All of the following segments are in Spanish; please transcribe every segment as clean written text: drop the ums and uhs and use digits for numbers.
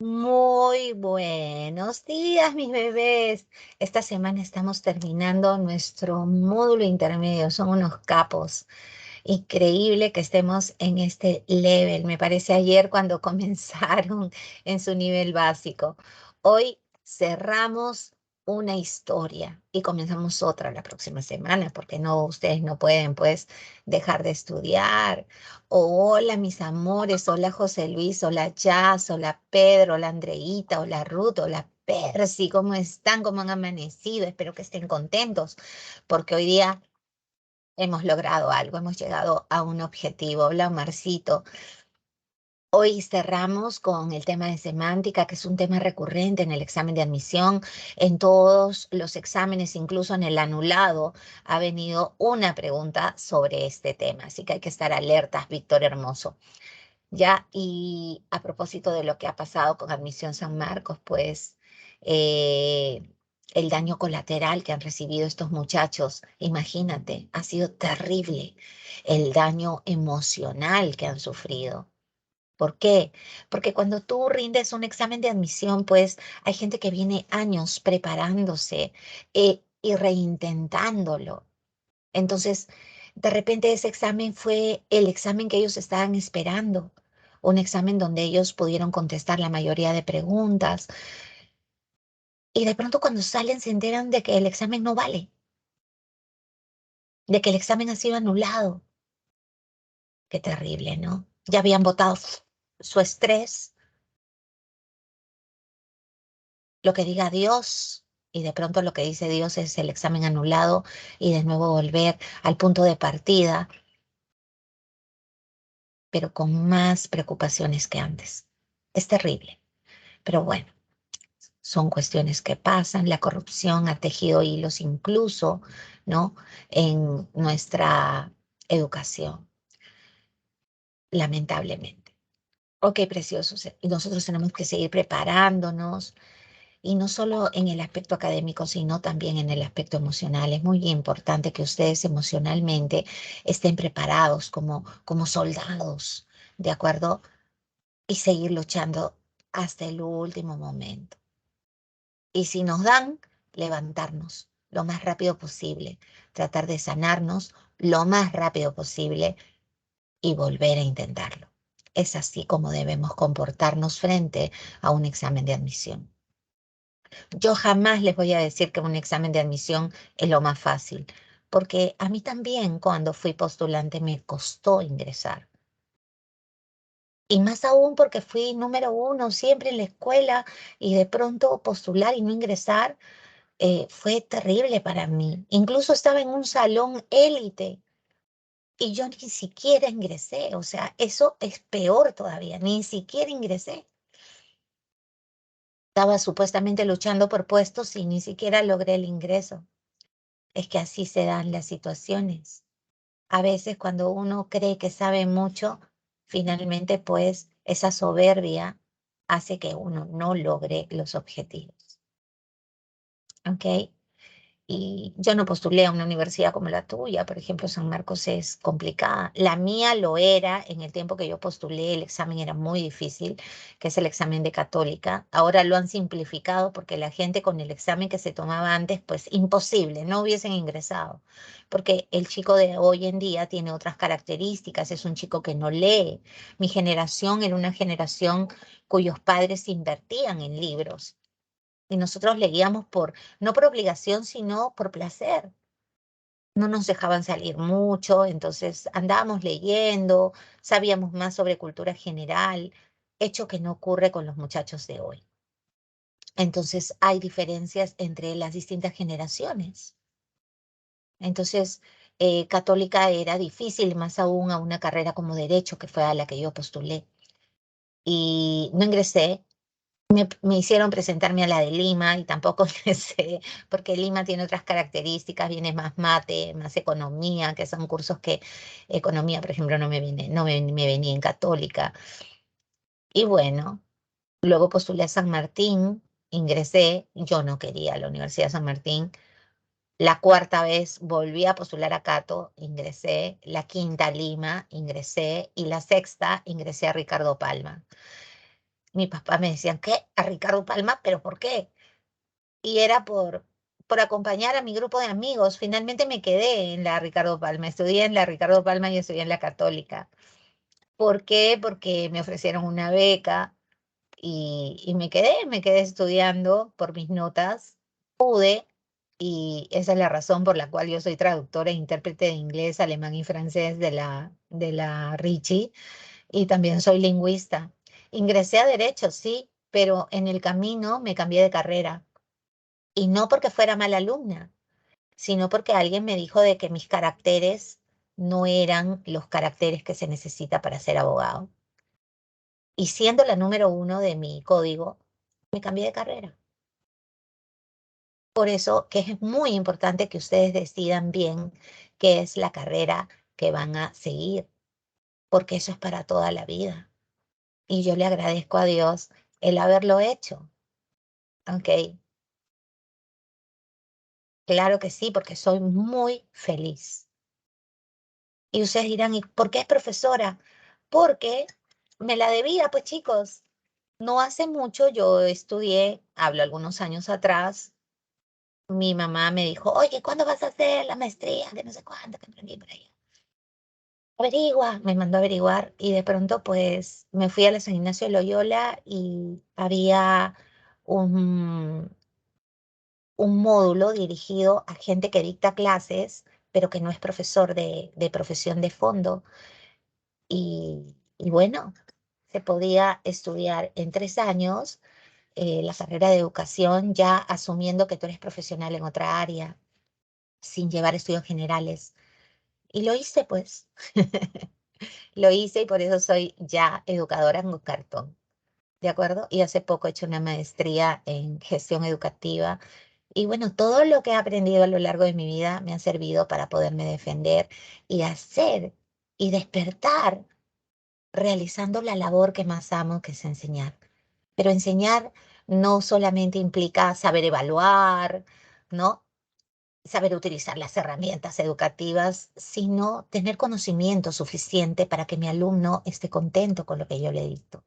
Muy buenos días, mis bebés. Esta semana estamos terminando nuestro módulo intermedio. Son unos capos. Increíble que estemos en este level. Me parece ayer cuando comenzaron en su nivel básico. Hoy cerramos una historia y comenzamos otra la próxima semana, porque no, ustedes no pueden pues dejar de estudiar. Hola, mis amores, hola José Luis, hola Jazz, hola Pedro, hola Andreita, hola Ruth, hola Percy, ¿cómo están? ¿Cómo han amanecido? Espero que estén contentos, porque hoy día hemos logrado algo, hemos llegado a un objetivo. Hola, Marcito. Hoy cerramos con el tema de semántica, que es un tema recurrente en el examen de admisión. En todos los exámenes, incluso en el anulado, ha venido una pregunta sobre este tema. Así que hay que estar alertas, Víctor Hermoso. Ya, y a propósito de lo que ha pasado con Admisión San Marcos, pues eh, el daño colateral que han recibido estos muchachos, imagínate, ha sido terrible el daño emocional que han sufrido. ¿Por qué? Porque cuando tú rindes un examen de admisión, pues hay gente que viene años preparándose y reintentándolo. Entonces, de repente ese examen fue el examen que ellos estaban esperando, un examen donde ellos pudieron contestar la mayoría de preguntas y de pronto cuando salen se enteran de que el examen no vale, de que el examen ha sido anulado. Qué terrible, ¿no? Ya habían votado su estrés, lo que diga Dios, y de pronto lo que dice Dios es el examen anulado y de nuevo volver al punto de partida, pero con más preocupaciones que antes. Es terrible, pero bueno. Son cuestiones que pasan, la corrupción ha tejido hilos incluso, ¿no? En nuestra educación, lamentablemente. Ok, preciosos, y nosotros tenemos que seguir preparándonos, y no solo en el aspecto académico, sino también en el aspecto emocional. Es muy importante que ustedes emocionalmente estén preparados como soldados, ¿de acuerdo? Y seguir luchando hasta el último momento. Y si nos dan, levantarnos lo más rápido posible, tratar de sanarnos lo más rápido posible y volver a intentarlo. Es así como debemos comportarnos frente a un examen de admisión. Yo jamás les voy a decir que un examen de admisión es lo más fácil, porque a mí también cuando fui postulante me costó ingresar. Y más aún porque fui número uno siempre en la escuela y de pronto postular y no ingresar fue terrible para mí. Incluso estaba en un salón élite y yo ni siquiera ingresé. O sea, eso es peor todavía, ni siquiera ingresé. Estaba supuestamente luchando por puestos y ni siquiera logré el ingreso. Es que así se dan las situaciones. A veces cuando uno cree que sabe mucho, finalmente pues esa soberbia hace que uno no logre los objetivos. ¿Ok? Y yo no postulé a una universidad como la tuya, por ejemplo, San Marcos es complicada. La mía lo era en el tiempo que yo postulé, el examen era muy difícil, que es el examen de católica. Ahora lo han simplificado porque la gente con el examen que se tomaba antes, pues imposible, no hubiesen ingresado, porque el chico de hoy en día tiene otras características, es un chico que no lee. Mi generación era una generación cuyos padres invertían en libros. Y nosotros leíamos no por obligación, sino por placer. No nos dejaban salir mucho, entonces andábamos leyendo, sabíamos más sobre cultura general, hecho que no ocurre con los muchachos de hoy. Entonces hay diferencias entre las distintas generaciones. Entonces, católica era difícil, más aún a una carrera como derecho, que fue a la que yo postulé. Y no ingresé. Me hicieron presentarme a la de Lima y tampoco sé, porque Lima tiene otras características, viene más mate, más economía, que son cursos que economía, por ejemplo, no me venía en católica. Y bueno, luego postulé a San Martín, ingresé, yo no quería la Universidad de San Martín. La cuarta vez volví a postular a Cato, ingresé, la quinta a Lima, ingresé, y la sexta ingresé a Ricardo Palma. Mi papá me decían, ¿qué? ¿A Ricardo Palma? ¿Pero por qué? Y era por acompañar a mi grupo de amigos. Finalmente me quedé en la Ricardo Palma. Estudié en la Ricardo Palma y estudié en la Católica. ¿Por qué? Porque me ofrecieron una beca y me quedé estudiando por mis notas. Pude, y esa es la razón por la cual yo soy traductora e intérprete de inglés, alemán y francés de la Ricci, y también soy lingüista. Ingresé a Derecho, sí, pero en el camino me cambié de carrera. Y no porque fuera mala alumna, sino porque alguien me dijo de que mis caracteres no eran los caracteres que se necesita para ser abogado. Y siendo la número uno de mi código, me cambié de carrera. Por eso que es muy importante que ustedes decidan bien qué es la carrera que van a seguir, porque eso es para toda la vida. Y yo le agradezco a Dios el haberlo hecho. ¿Ok? Claro que sí, porque soy muy feliz. Y ustedes dirán, ¿y por qué es profesora? Porque me la debía, pues chicos. No hace mucho yo estudié, hablo algunos años atrás, mi mamá me dijo, oye, ¿cuándo vas a hacer la maestría? Que no sé cuánto, que por aquí, por allá. Averigua, me mandó a averiguar y de pronto pues me fui a la San Ignacio de Loyola y había un, un módulo dirigido a gente que dicta clases, pero que no es profesor de profesión de fondo. Y bueno, se podía estudiar en 3 años la carrera de educación, ya asumiendo que tú eres profesional en otra área, sin llevar estudios generales. Y lo hice, pues. Lo hice y por eso soy ya educadora en cartón. ¿De acuerdo? Y hace poco he hecho una maestría en gestión educativa. Y bueno, todo lo que he aprendido a lo largo de mi vida me ha servido para poderme defender y hacer y despertar realizando la labor que más amo, que es enseñar. Pero enseñar no solamente implica saber evaluar, ¿no? Saber utilizar las herramientas educativas, sino tener conocimiento suficiente para que mi alumno esté contento con lo que yo le dicto.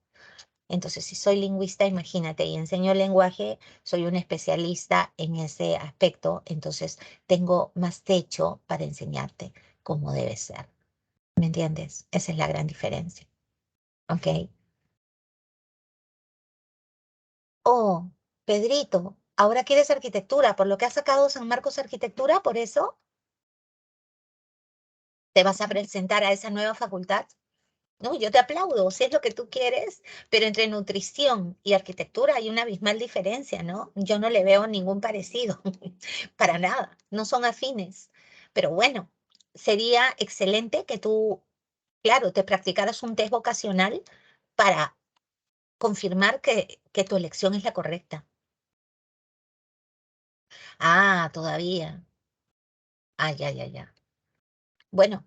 Entonces, si soy lingüista, imagínate, y enseño lenguaje, soy un especialista en ese aspecto, entonces tengo más techo para enseñarte cómo debe ser. ¿Me entiendes? Esa es la gran diferencia. ¿Ok? Oh, Pedrito, ahora quieres arquitectura, por lo que has sacado San Marcos Arquitectura, por eso te vas a presentar a esa nueva facultad. No, yo te aplaudo, si es lo que tú quieres, pero entre nutrición y arquitectura hay una abismal diferencia, ¿no? Yo no le veo ningún parecido, para nada, no son afines. Pero bueno, sería excelente que tú, claro, te practicaras un test vocacional para confirmar que tu elección es la correcta. Ah, todavía. Ah, ya, ya, ya. Bueno,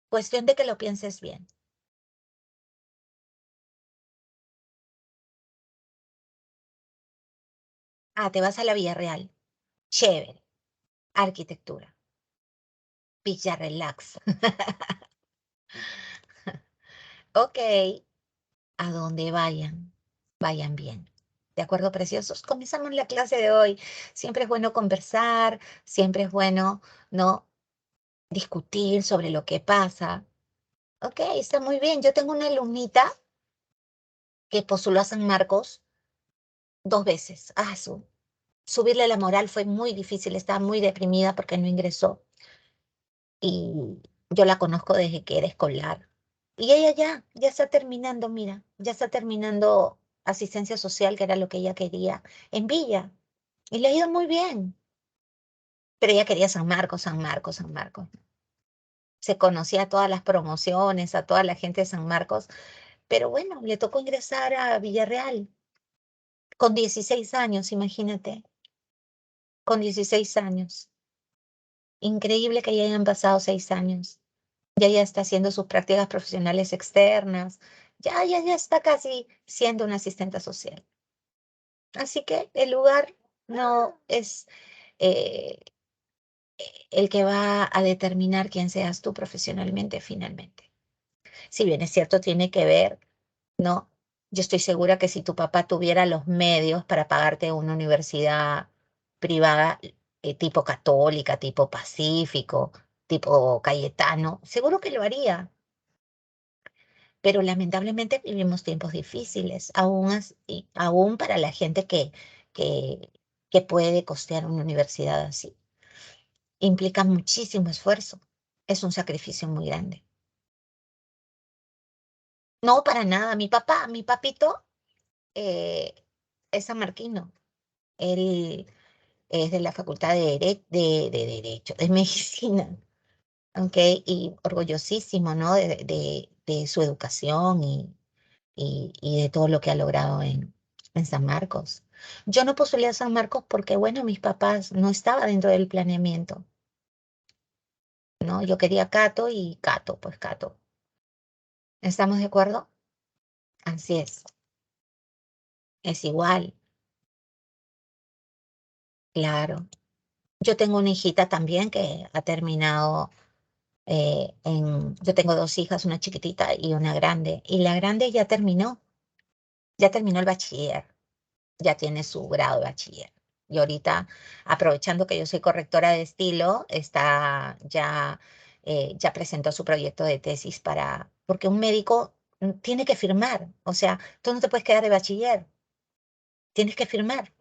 cuestión de que lo pienses bien. Ah, te vas a la Villarreal. Chévere. Arquitectura. Villa Relax. Ok, a donde vayan, vayan bien. ¿De acuerdo, preciosos? Comenzamos la clase de hoy. Siempre es bueno conversar, siempre es bueno, ¿no? Discutir sobre lo que pasa. Ok, está muy bien. Yo tengo una alumnita que postuló a San Marcos 2 veces. Subirle la moral fue muy difícil, estaba muy deprimida porque no ingresó. Y yo la conozco desde que era escolar. Y ella ya está terminando, mira, ya está terminando asistencia social, que era lo que ella quería, en Villa. Y le ha ido muy bien. Pero ella quería San Marcos, San Marcos, San Marcos. Se conocía a todas las promociones, a toda la gente de San Marcos, pero bueno, le tocó ingresar a Villarreal con 16 años, imagínate, con 16 años. Increíble que ya hayan pasado 6 años. Ya está haciendo sus prácticas profesionales externas, ya está casi siendo una asistente social. Así que el lugar no es eh, el que va a determinar quién seas tú profesionalmente finalmente. Si bien es cierto, tiene que ver, ¿no? Yo estoy segura que si tu papá tuviera los medios para pagarte una universidad privada, tipo católica, tipo Pacífico, tipo Cayetano, seguro que lo haría. Pero lamentablemente vivimos tiempos difíciles, aún para la gente que, que puede costear una universidad así. Implica muchísimo esfuerzo. Es un sacrificio muy grande. No, para nada. Mi papito, eh, es sanmarquino. Él es de la Facultad de Derecho, de Medicina, ¿ok? Y orgullosísimo, ¿no? De su educación y de todo lo que ha logrado en San Marcos. Yo no postulé a San Marcos porque, bueno, mis papás no estaba dentro del planeamiento, ¿no? Yo quería Cato y Cato, pues Cato. ¿Estamos de acuerdo? Así es igual, claro. Yo tengo una hijita también que ha terminado yo tengo dos hijas, una chiquitita y una grande, y la grande ya terminó el bachiller, ya tiene su grado de bachiller. Y ahorita, aprovechando que yo soy correctora de estilo, ya presentó su proyecto de tesis porque un médico tiene que firmar, o sea, tú no te puedes quedar de bachiller, tienes que firmar,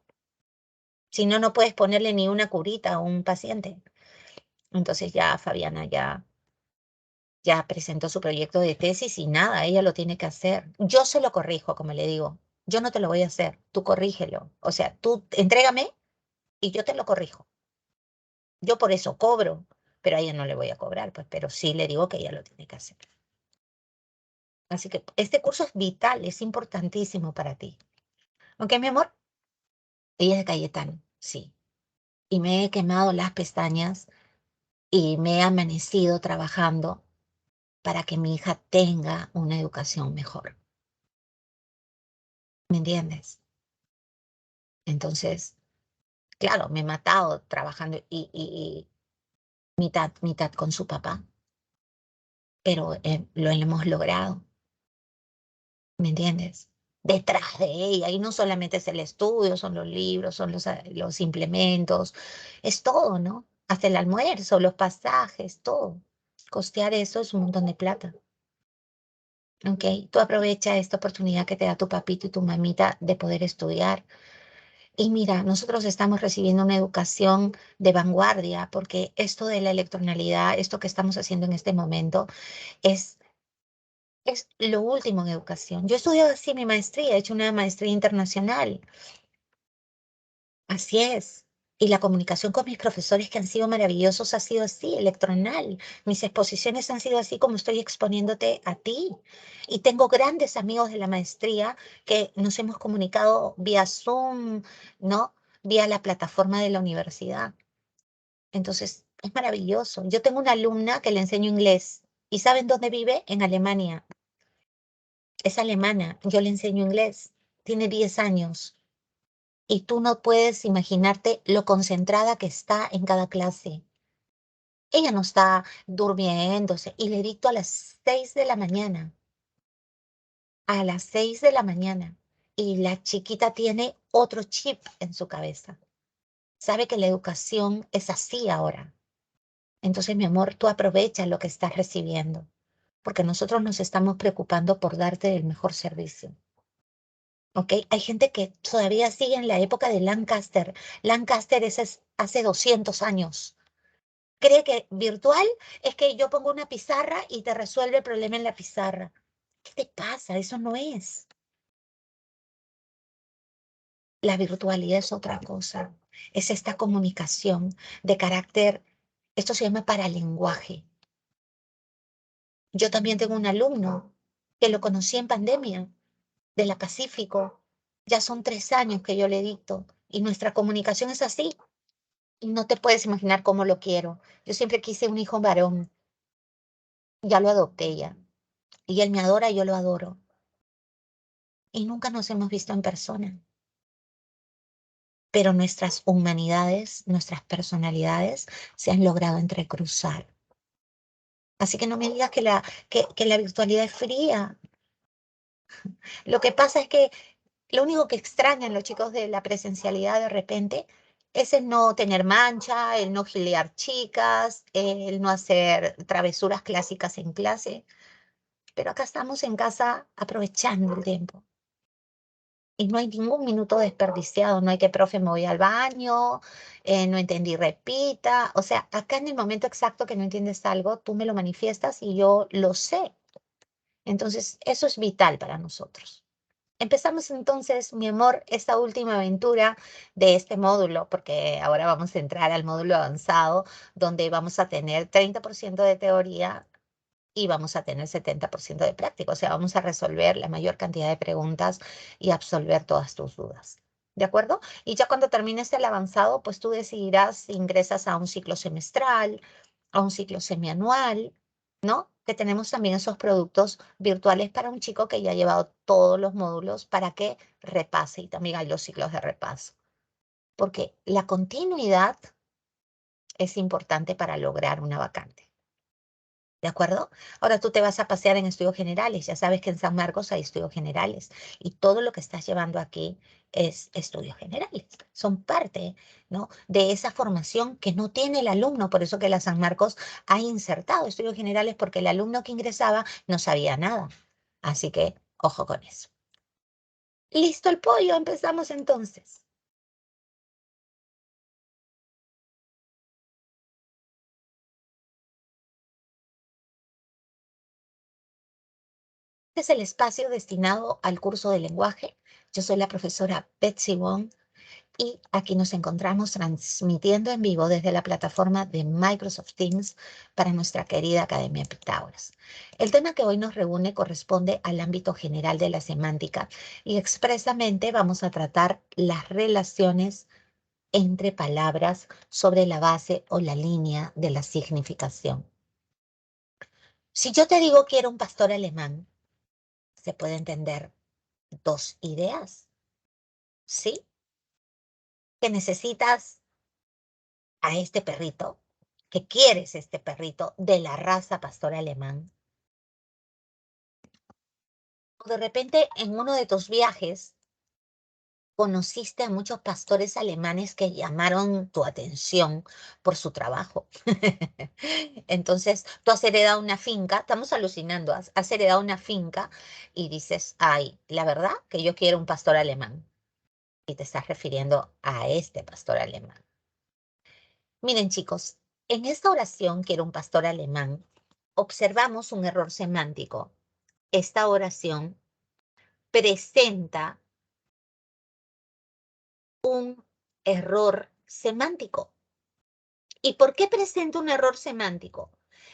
si no, no puedes ponerle ni una curita a un paciente. Entonces ya Fabiana ya presentó su proyecto de tesis y nada, ella lo tiene que hacer. Yo se lo corrijo, como le digo. Yo no te lo voy a hacer, tú corrígelo. O sea, tú entrégame y yo te lo corrijo. Yo por eso cobro, pero a ella no le voy a cobrar, pues, pero sí le digo que ella lo tiene que hacer. Así que este curso es vital, es importantísimo para ti. ¿Ok, mi amor? Ella es de Cayetano, sí. Y me he quemado las pestañas y me he amanecido trabajando para que mi hija tenga una educación mejor. ¿Me entiendes? Entonces, claro, me he matado trabajando y mitad, mitad con su papá, pero lo hemos logrado, ¿me entiendes? Detrás de ella, y no solamente es el estudio, son los libros, son los implementos, es todo, ¿no? Hasta el almuerzo, los pasajes, todo. Costear eso es un montón de plata, ¿ok? Tú aprovecha esta oportunidad que te da tu papito y tu mamita de poder estudiar. Y mira, nosotros estamos recibiendo una educación de vanguardia porque esto de la electronalidad, esto que estamos haciendo en este momento, es, es lo último en educación. Yo he estudiado así mi maestría, he hecho una maestría internacional. Así es. Y la comunicación con mis profesores que han sido maravillosos ha sido así, electronal. Mis exposiciones han sido así como estoy exponiéndote a ti. Y tengo grandes amigos de la maestría que nos hemos comunicado vía Zoom, ¿no? Vía la plataforma de la universidad. Entonces, es maravilloso. Yo tengo una alumna que le enseño inglés. ¿Y saben dónde vive? En Alemania. Es alemana. Yo le enseño inglés. Tiene 10 años. Y tú no puedes imaginarte lo concentrada que está en cada clase. Ella no está durmiéndose y le dicto a las 6 de la mañana, a las 6 de la mañana. Y la chiquita tiene otro chip en su cabeza. Sabe que la educación es así ahora. Entonces, mi amor, tú aprovecha lo que estás recibiendo, porque nosotros nos estamos preocupando por darte el mejor servicio. ¿Ok? Hay gente que todavía sigue en la época de Lancaster. Lancaster es hace 200 años. Cree que virtual es que yo pongo una pizarra y te resuelve el problema en la pizarra. ¿Qué te pasa? Eso no es. La virtualidad es otra cosa. Es esta comunicación de carácter, esto se llama paralenguaje. Yo también tengo un alumno que lo conocí en pandemia, de la Pacífico. Ya son 3 años que yo le dicto y nuestra comunicación es así. Y no te puedes imaginar cómo lo quiero. Yo siempre quise un hijo varón. Ya lo adopté ya. Y él me adora, yo lo adoro. Y nunca nos hemos visto en persona. Pero nuestras humanidades, nuestras personalidades se han logrado entrecruzar. Así que no me digas que la virtualidad es fría. Lo que pasa es que lo único que extrañan los chicos de la presencialidad de repente es el no tener mancha, el no gilear chicas, el no hacer travesuras clásicas en clase. Pero acá estamos en casa aprovechando el tiempo. Y no hay ningún minuto desperdiciado, no hay que, profe, me voy al baño, no entendí, repita. O sea, acá en el momento exacto que no entiendes algo, tú me lo manifiestas y yo lo sé. Entonces, eso es vital para nosotros. Empezamos entonces, mi amor, esta última aventura de este módulo, porque ahora vamos a entrar al módulo avanzado, donde vamos a tener 30% de teoría y vamos a tener 70% de práctica. O sea, vamos a resolver la mayor cantidad de preguntas y absolver todas tus dudas. ¿De acuerdo? Y ya cuando termines el avanzado, pues tú decidirás si ingresas a un ciclo semestral, a un ciclo semianual, ¿no? Que tenemos también esos productos virtuales para un chico que ya ha llevado todos los módulos para que repase y también hay los ciclos de repaso. Porque la continuidad es importante para lograr una vacante. ¿De acuerdo? Ahora tú te vas a pasear en estudios generales. Ya sabes que en San Marcos hay estudios generales y todo lo que estás llevando aquí es estudios generales. Son parte, ¿no?, de esa formación que no tiene el alumno. Por eso que la San Marcos ha insertado estudios generales porque el alumno que ingresaba no sabía nada. Así que ojo con eso. Listo el pollo, empezamos entonces. Este es el espacio destinado al curso de lenguaje. Yo soy la profesora Betsy Wong. Y aquí nos encontramos transmitiendo en vivo desde la plataforma de Microsoft Teams para nuestra querida Academia Pitágoras. El tema que hoy nos reúne corresponde al ámbito general de la semántica y expresamente vamos a tratar las relaciones entre palabras sobre la base o la línea de la significación. Si yo te digo quiero un pastor alemán, se puede entender dos ideas, ¿sí? Que necesitas a este perrito, que quieres este perrito de la raza pastor alemán. O de repente en uno de tus viajes conociste a muchos pastores alemanes que llamaron tu atención por su trabajo. Entonces, tú has heredado una finca, estamos alucinando, has heredado una finca y dices, ay, la verdad que yo quiero un pastor alemán. Y te estás refiriendo a este pastor alemán. Miren, chicos, en esta oración, quiero un pastor alemán, observamos un error semántico. Esta oración presenta un error semántico. ¿Y por qué presenta un error semántico?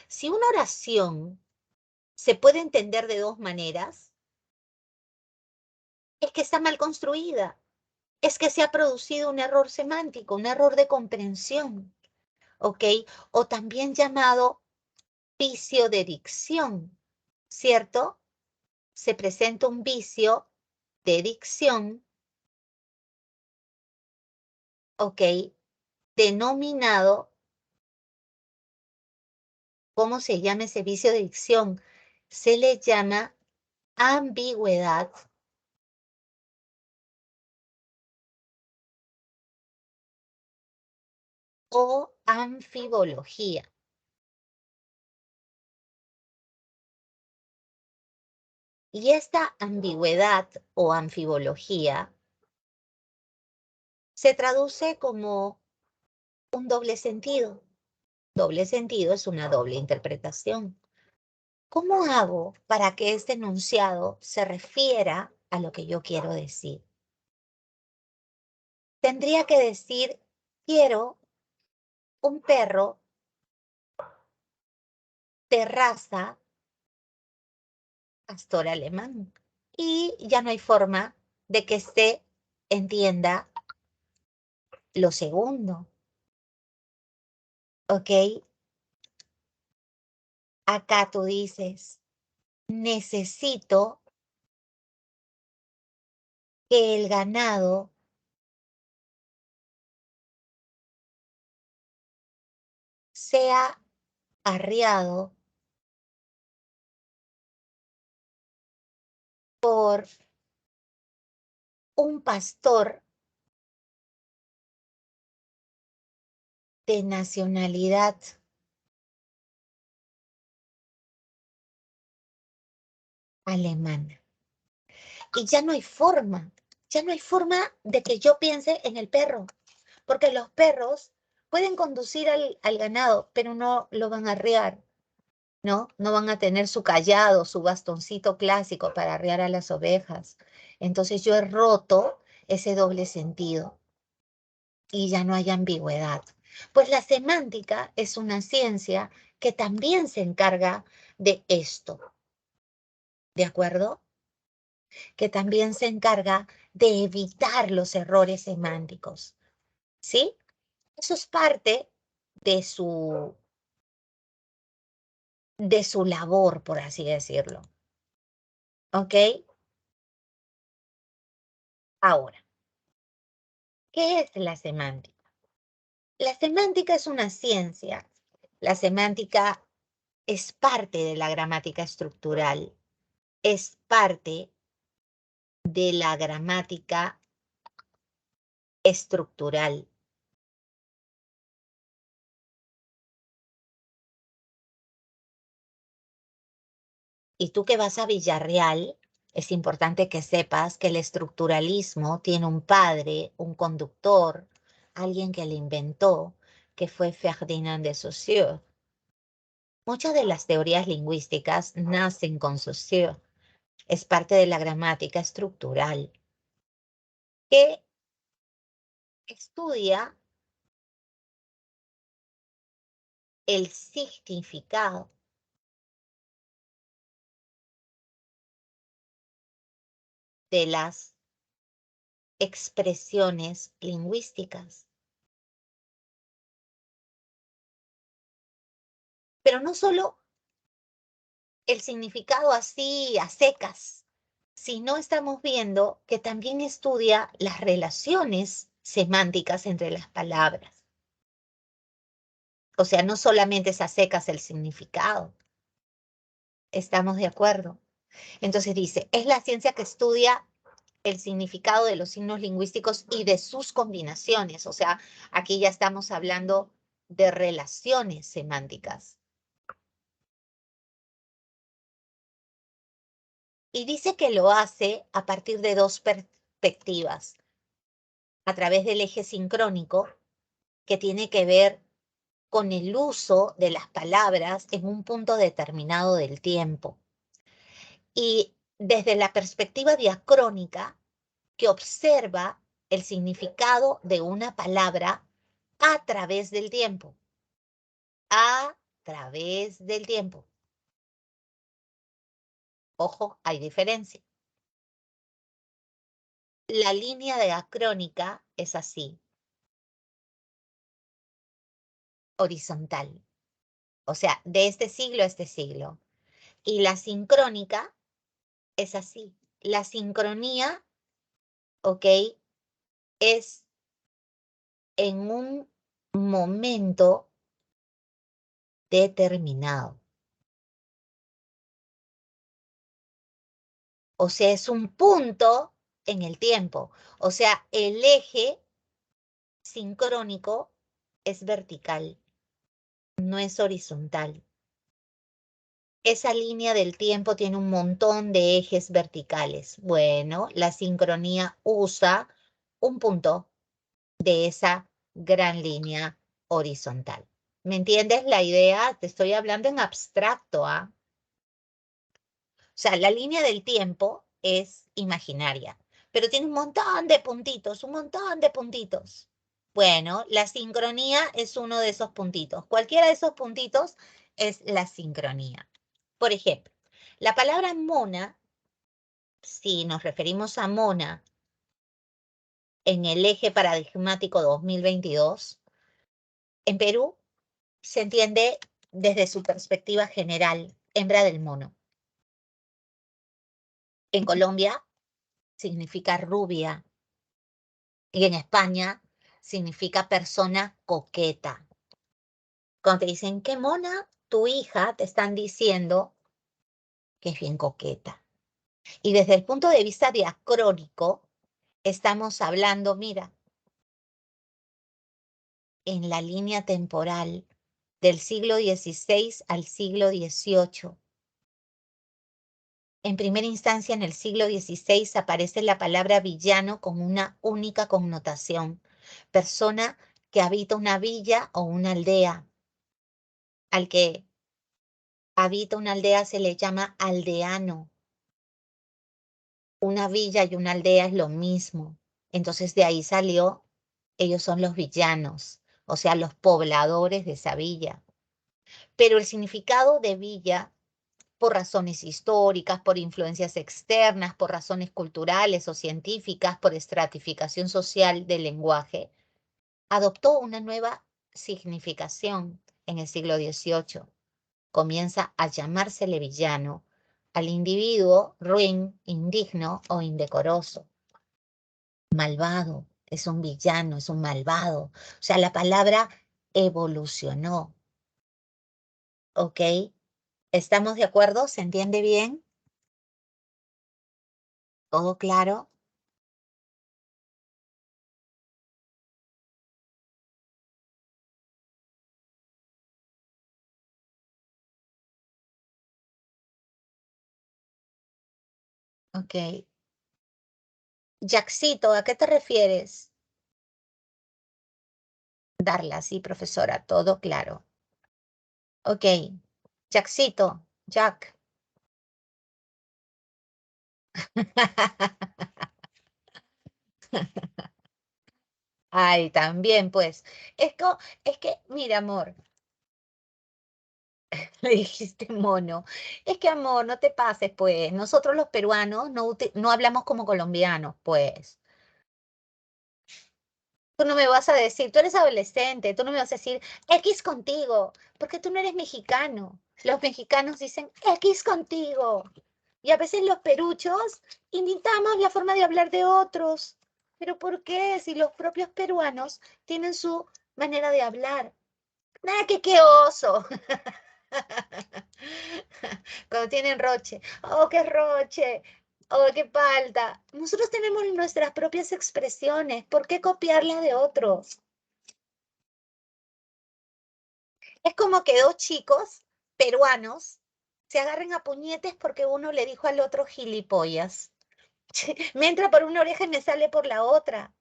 Si una oración se puede entender de dos maneras, es que está mal construida. Es que se ha producido un error semántico, un error de comprensión, ¿ok? O también llamado vicio de dicción, ¿cierto? Se presenta un vicio de dicción, ¿ok? Denominado, ¿cómo se llama ese vicio de dicción? Se le llama ambigüedad o anfibología. Y esta ambigüedad o anfibología se traduce como un doble sentido. Doble sentido es una doble interpretación. ¿Cómo hago para que este enunciado se refiera a lo que yo quiero decir? Tendría que decir, quiero un perro de raza pastor alemán. Y ya no hay forma de que se entienda lo segundo, ¿ok? Acá tú dices, necesito que el ganado sea arriado por un pastor de nacionalidad alemana. Y ya no hay forma de que yo piense en el perro, porque los perros pueden conducir al ganado, pero no lo van a arriar, ¿no? No van a tener su cayado, su bastoncito clásico para arriar a las ovejas. Entonces yo he roto ese doble sentido y ya no hay ambigüedad. Pues la semántica es una ciencia que también se encarga de esto, ¿de acuerdo? Que también se encarga de evitar los errores semánticos, ¿sí? Eso es parte de su labor, por así decirlo, ¿ok? Ahora, ¿qué es la semántica? La semántica es una ciencia. La semántica es parte de la gramática estructural, es parte de la gramática estructural. Y tú que vas a Villarreal, es importante que sepas que el estructuralismo tiene un padre, un conductor, alguien que lo inventó, que fue Ferdinand de Saussure. Muchas de las teorías lingüísticas nacen con Saussure. Es parte de la gramática estructural que estudia el significado de las expresiones lingüísticas. Pero no solo el significado así a secas, sino estamos viendo que también estudia las relaciones semánticas entre las palabras. O sea, no solamente es a secas el significado. ¿Estamos de acuerdo? Entonces dice, es la ciencia que estudia el significado de los signos lingüísticos y de sus combinaciones. O sea, aquí ya estamos hablando de relaciones semánticas. Y dice que lo hace a partir de dos perspectivas. A través del eje sincrónico, que tiene que ver con el uso de las palabras en un punto determinado del tiempo. Y desde la perspectiva diacrónica, que observa el significado de una palabra a través del tiempo. A través del tiempo. Ojo, hay diferencia. La línea diacrónica es así, horizontal. O sea, de este siglo a este siglo. Y la sincrónica es así. La sincronía, ¿ok? Es en un momento determinado. O sea, es un punto en el tiempo. O sea, el eje sincrónico es vertical, no es horizontal. Esa línea del tiempo tiene un montón de ejes verticales. Bueno, la sincronía usa un punto de esa gran línea horizontal. ¿Me entiendes la idea? Te estoy hablando en abstracto, ¿ah? O sea, la línea del tiempo es imaginaria, pero tiene un montón de puntitos, un montón de puntitos. Bueno, la sincronía es uno de esos puntitos. Cualquiera de esos puntitos es la sincronía. Por ejemplo, la palabra mona, si nos referimos a mona en el eje paradigmático 2022, en Perú se entiende desde su perspectiva general, hembra del mono. En Colombia significa rubia y en España significa persona coqueta. Cuando te dicen, qué mona tu hija, te están diciendo que es bien coqueta. Y desde el punto de vista diacrónico, estamos hablando, mira, en la línea temporal del siglo XVI al siglo XVIII. En primera instancia, en el siglo XVI aparece la palabra villano con una única connotación: persona que habita una villa o una aldea. Al que habita una aldea se le llama aldeano. Una villa y una aldea es lo mismo. Entonces de ahí salió, ellos son los villanos, o sea, los pobladores de esa villa. Pero el significado de villa, por razones históricas, por influencias externas, por razones culturales o científicas, por estratificación social del lenguaje, adoptó una nueva significación en el siglo XVIII. Comienza a llamársele villano al individuo ruin, indigno o indecoroso. Malvado, es un villano, es un malvado. O sea, la palabra evolucionó. ¿Ok? ¿Estamos de acuerdo? ¿Se entiende bien? ¿Todo claro? Ok. Jackcito, ¿a qué te refieres? Darla, sí, profesora, todo claro. Ok. Jackcito, Jack. Ay, también, pues. Es que, mira, amor, le dijiste mono. Es que, amor, no te pases, pues. Nosotros los peruanos no hablamos como colombianos, pues. Tú no me vas a decir, tú eres adolescente, tú no me vas a decir X contigo, porque tú no eres mexicano. Los mexicanos dicen X contigo. Y a veces los peruchos imitamos la forma de hablar de otros. ¿Pero por qué? Si los propios peruanos tienen su manera de hablar. Nada que qué oso. Cuando tienen roche. Oh, qué roche. Oh, qué palta. Nosotros tenemos nuestras propias expresiones. ¿Por qué copiarlas de otros? Es como que dos chicos peruanos se agarren a puñetes porque uno le dijo al otro gilipollas. Me entra por una oreja y me sale por la otra.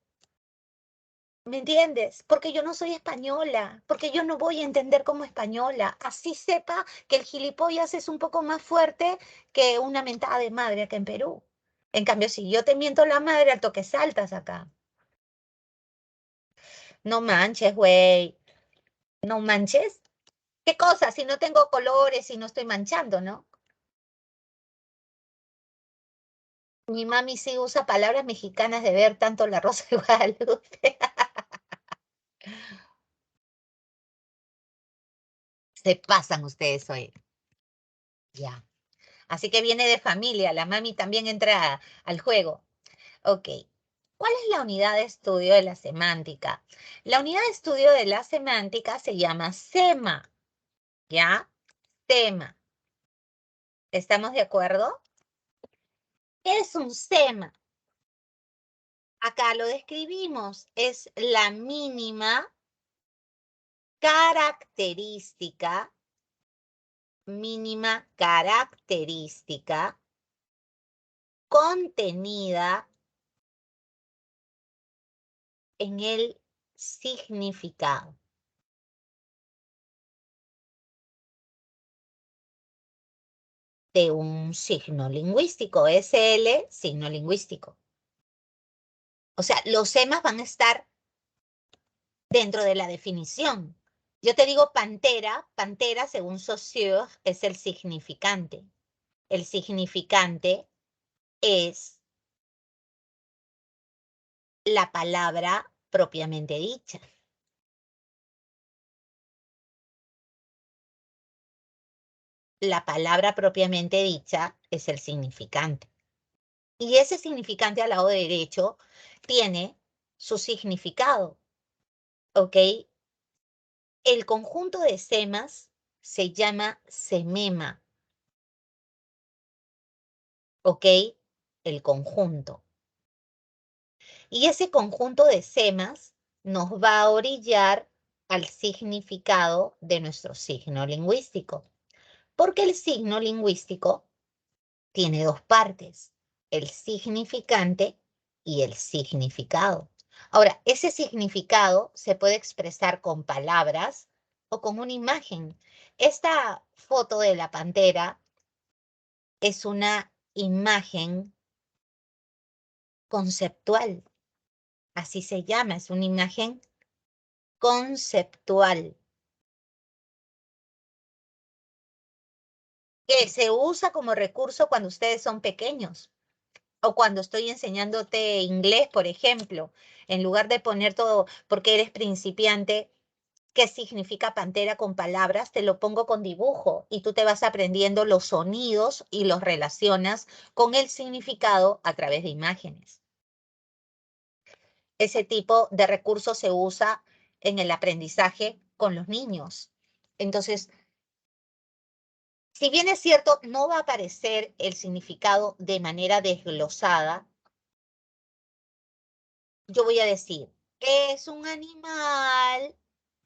¿Me entiendes? Porque yo no soy española, porque yo no voy a entender como española. Así sepa que el gilipollas es un poco más fuerte que una mentada de madre acá en Perú. En cambio, si yo te miento la madre, al toque saltas acá. No manches, güey. No manches. ¿Qué cosa? Si no tengo colores y no estoy manchando, ¿no? Mi mami sí usa palabras mexicanas de ver tanto La Rosa de Guadalupe. Se pasan ustedes hoy. Ya. Así que viene de familia. La mami también entra al juego. Ok. ¿Cuál es la unidad de estudio de la semántica? La unidad de estudio de la semántica se llama SEMA. ¿Ya? SEMA. ¿Estamos de acuerdo? ¿Qué es un SEMA? Acá lo describimos. Es la mínima característica contenida en el significado de un signo lingüístico, SL, signo lingüístico. O sea, los semas van a estar dentro de la definición. Yo te digo pantera, pantera según Saussure es el significante. El significante es la palabra propiamente dicha. La palabra propiamente dicha es el significante. Y ese significante al lado derecho tiene su significado, ¿ok? El conjunto de semas se llama semema, ¿ok? el conjunto. Y ese conjunto de semas nos va a orillar al significado de nuestro signo lingüístico. Porque el signo lingüístico tiene dos partes, el significante y el significado. Ahora, ese significado se puede expresar con palabras o con una imagen. Esta foto de la pantera es una imagen conceptual, así se llama, es una imagen conceptual que se usa como recurso cuando ustedes son pequeños. O cuando estoy enseñándote inglés, por ejemplo, en lugar de poner todo, porque eres principiante, qué significa pantera con palabras, te lo pongo con dibujo y tú te vas aprendiendo los sonidos y los relacionas con el significado a través de imágenes. Ese tipo de recurso se usa en el aprendizaje con los niños. Entonces, si bien es cierto, no va a aparecer el significado de manera desglosada, yo voy a decir, es un animal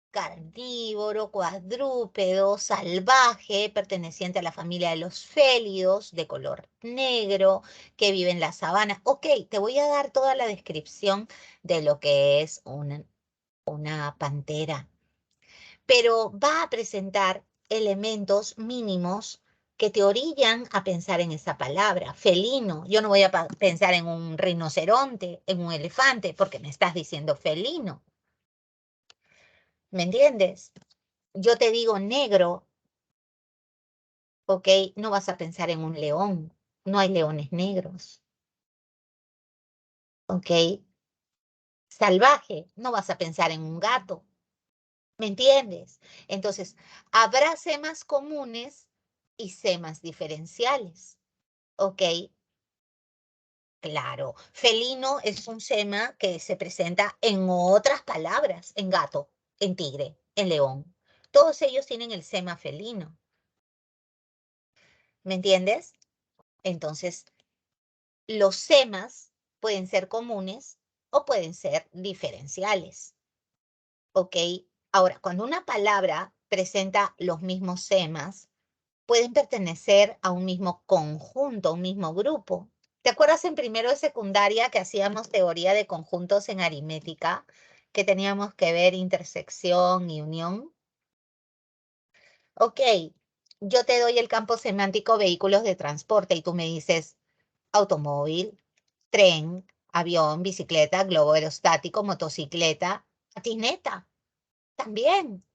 carnívoro, cuadrúpedo, salvaje, perteneciente a la familia de los félidos, de color negro, que vive en la sabana. Ok, te voy a dar toda la descripción de lo que es una pantera, pero va a presentar elementos mínimos que te orillan a pensar en esa palabra, felino. Yo no voy a pensar en un rinoceronte, en un elefante, porque me estás diciendo felino. ¿Me entiendes? Yo te digo negro, ¿ok? No vas a pensar en un león. No hay leones negros, ¿ok? Salvaje, no vas a pensar en un gato. ¿Me entiendes? Entonces, habrá semas comunes y semas diferenciales, ¿ok? Claro, felino es un sema que se presenta en otras palabras, en gato, en tigre, en león. Todos ellos tienen el sema felino, ¿me entiendes? Entonces, los semas pueden ser comunes o pueden ser diferenciales, ¿ok? Ahora, cuando una palabra presenta los mismos semas, pueden pertenecer a un mismo conjunto, a un mismo grupo. ¿Te acuerdas en primero de secundaria que hacíamos teoría de conjuntos en aritmética, que teníamos que ver intersección y unión? Ok, yo te doy el campo semántico vehículos de transporte y tú me dices automóvil, tren, avión, bicicleta, globo aerostático, motocicleta, patineta, también.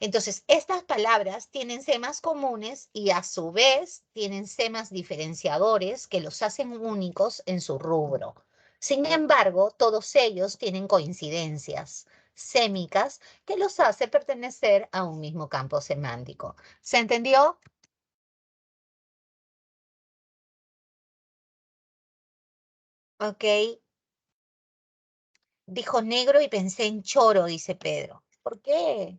Entonces, estas palabras tienen semas comunes y a su vez tienen semas diferenciadores que los hacen únicos en su rubro. Sin embargo, todos ellos tienen coincidencias sémicas que los hace pertenecer a un mismo campo semántico. ¿Se entendió? Ok. Dijo negro y pensé en choro, dice Pedro. ¿Por qué?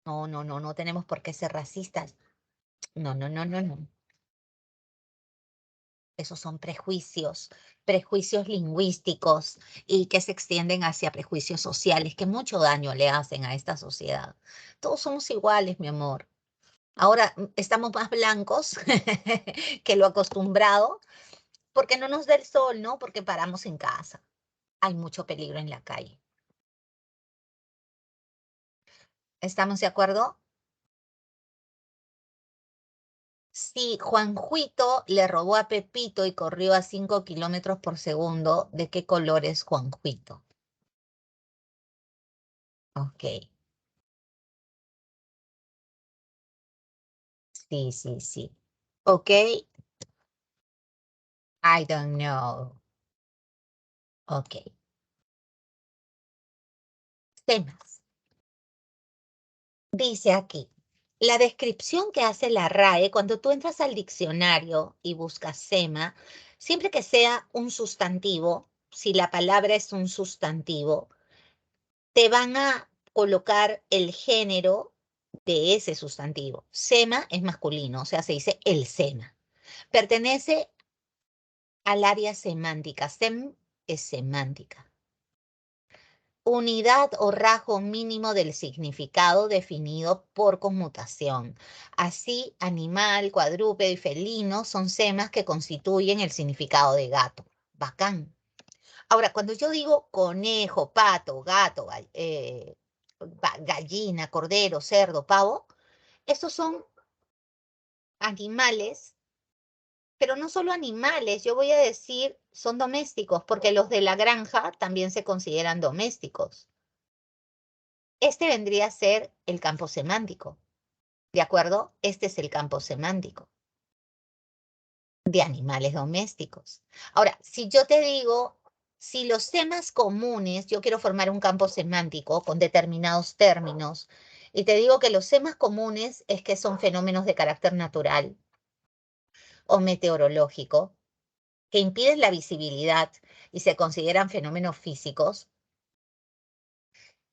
No, no, no, no tenemos por qué ser racistas. No, no, no, no, no. Esos son prejuicios, prejuicios lingüísticos y que se extienden hacia prejuicios sociales que mucho daño le hacen a esta sociedad. Todos somos iguales, mi amor. Ahora estamos más blancos que lo acostumbrado porque no nos da el sol, ¿no? Porque paramos en casa. Hay mucho peligro en la calle. ¿Estamos de acuerdo? Si Juanjuito le robó a Pepito y corrió a 5 kilómetros por segundo, ¿de qué color es Juanjuito? Ok, sí, sí, sí. Ok, I don't know. Ok, temas. Dice aquí, la descripción que hace la RAE, cuando tú entras al diccionario y buscas sema, siempre que sea un sustantivo, si la palabra es un sustantivo, te van a colocar el género de ese sustantivo. Sema es masculino, o sea, se dice el sema. Pertenece al área semántica. Sem es semántica. Unidad o rasgo mínimo del significado definido por conmutación. Así, animal, cuadrúpedo y felino son semas que constituyen el significado de gato. Bacán. Ahora, cuando yo digo conejo, pato, gato, gallina, cordero, cerdo, pavo, estos son animales, pero no solo animales, yo voy a decir son domésticos, porque los de la granja también se consideran domésticos. Este vendría a ser el campo semántico, ¿de acuerdo? Este es el campo semántico de animales domésticos. Ahora, si yo te digo, si los temas comunes, yo quiero formar un campo semántico con determinados términos, y te digo que los temas comunes es que son fenómenos de carácter natural o meteorológico, que impiden la visibilidad y se consideran fenómenos físicos,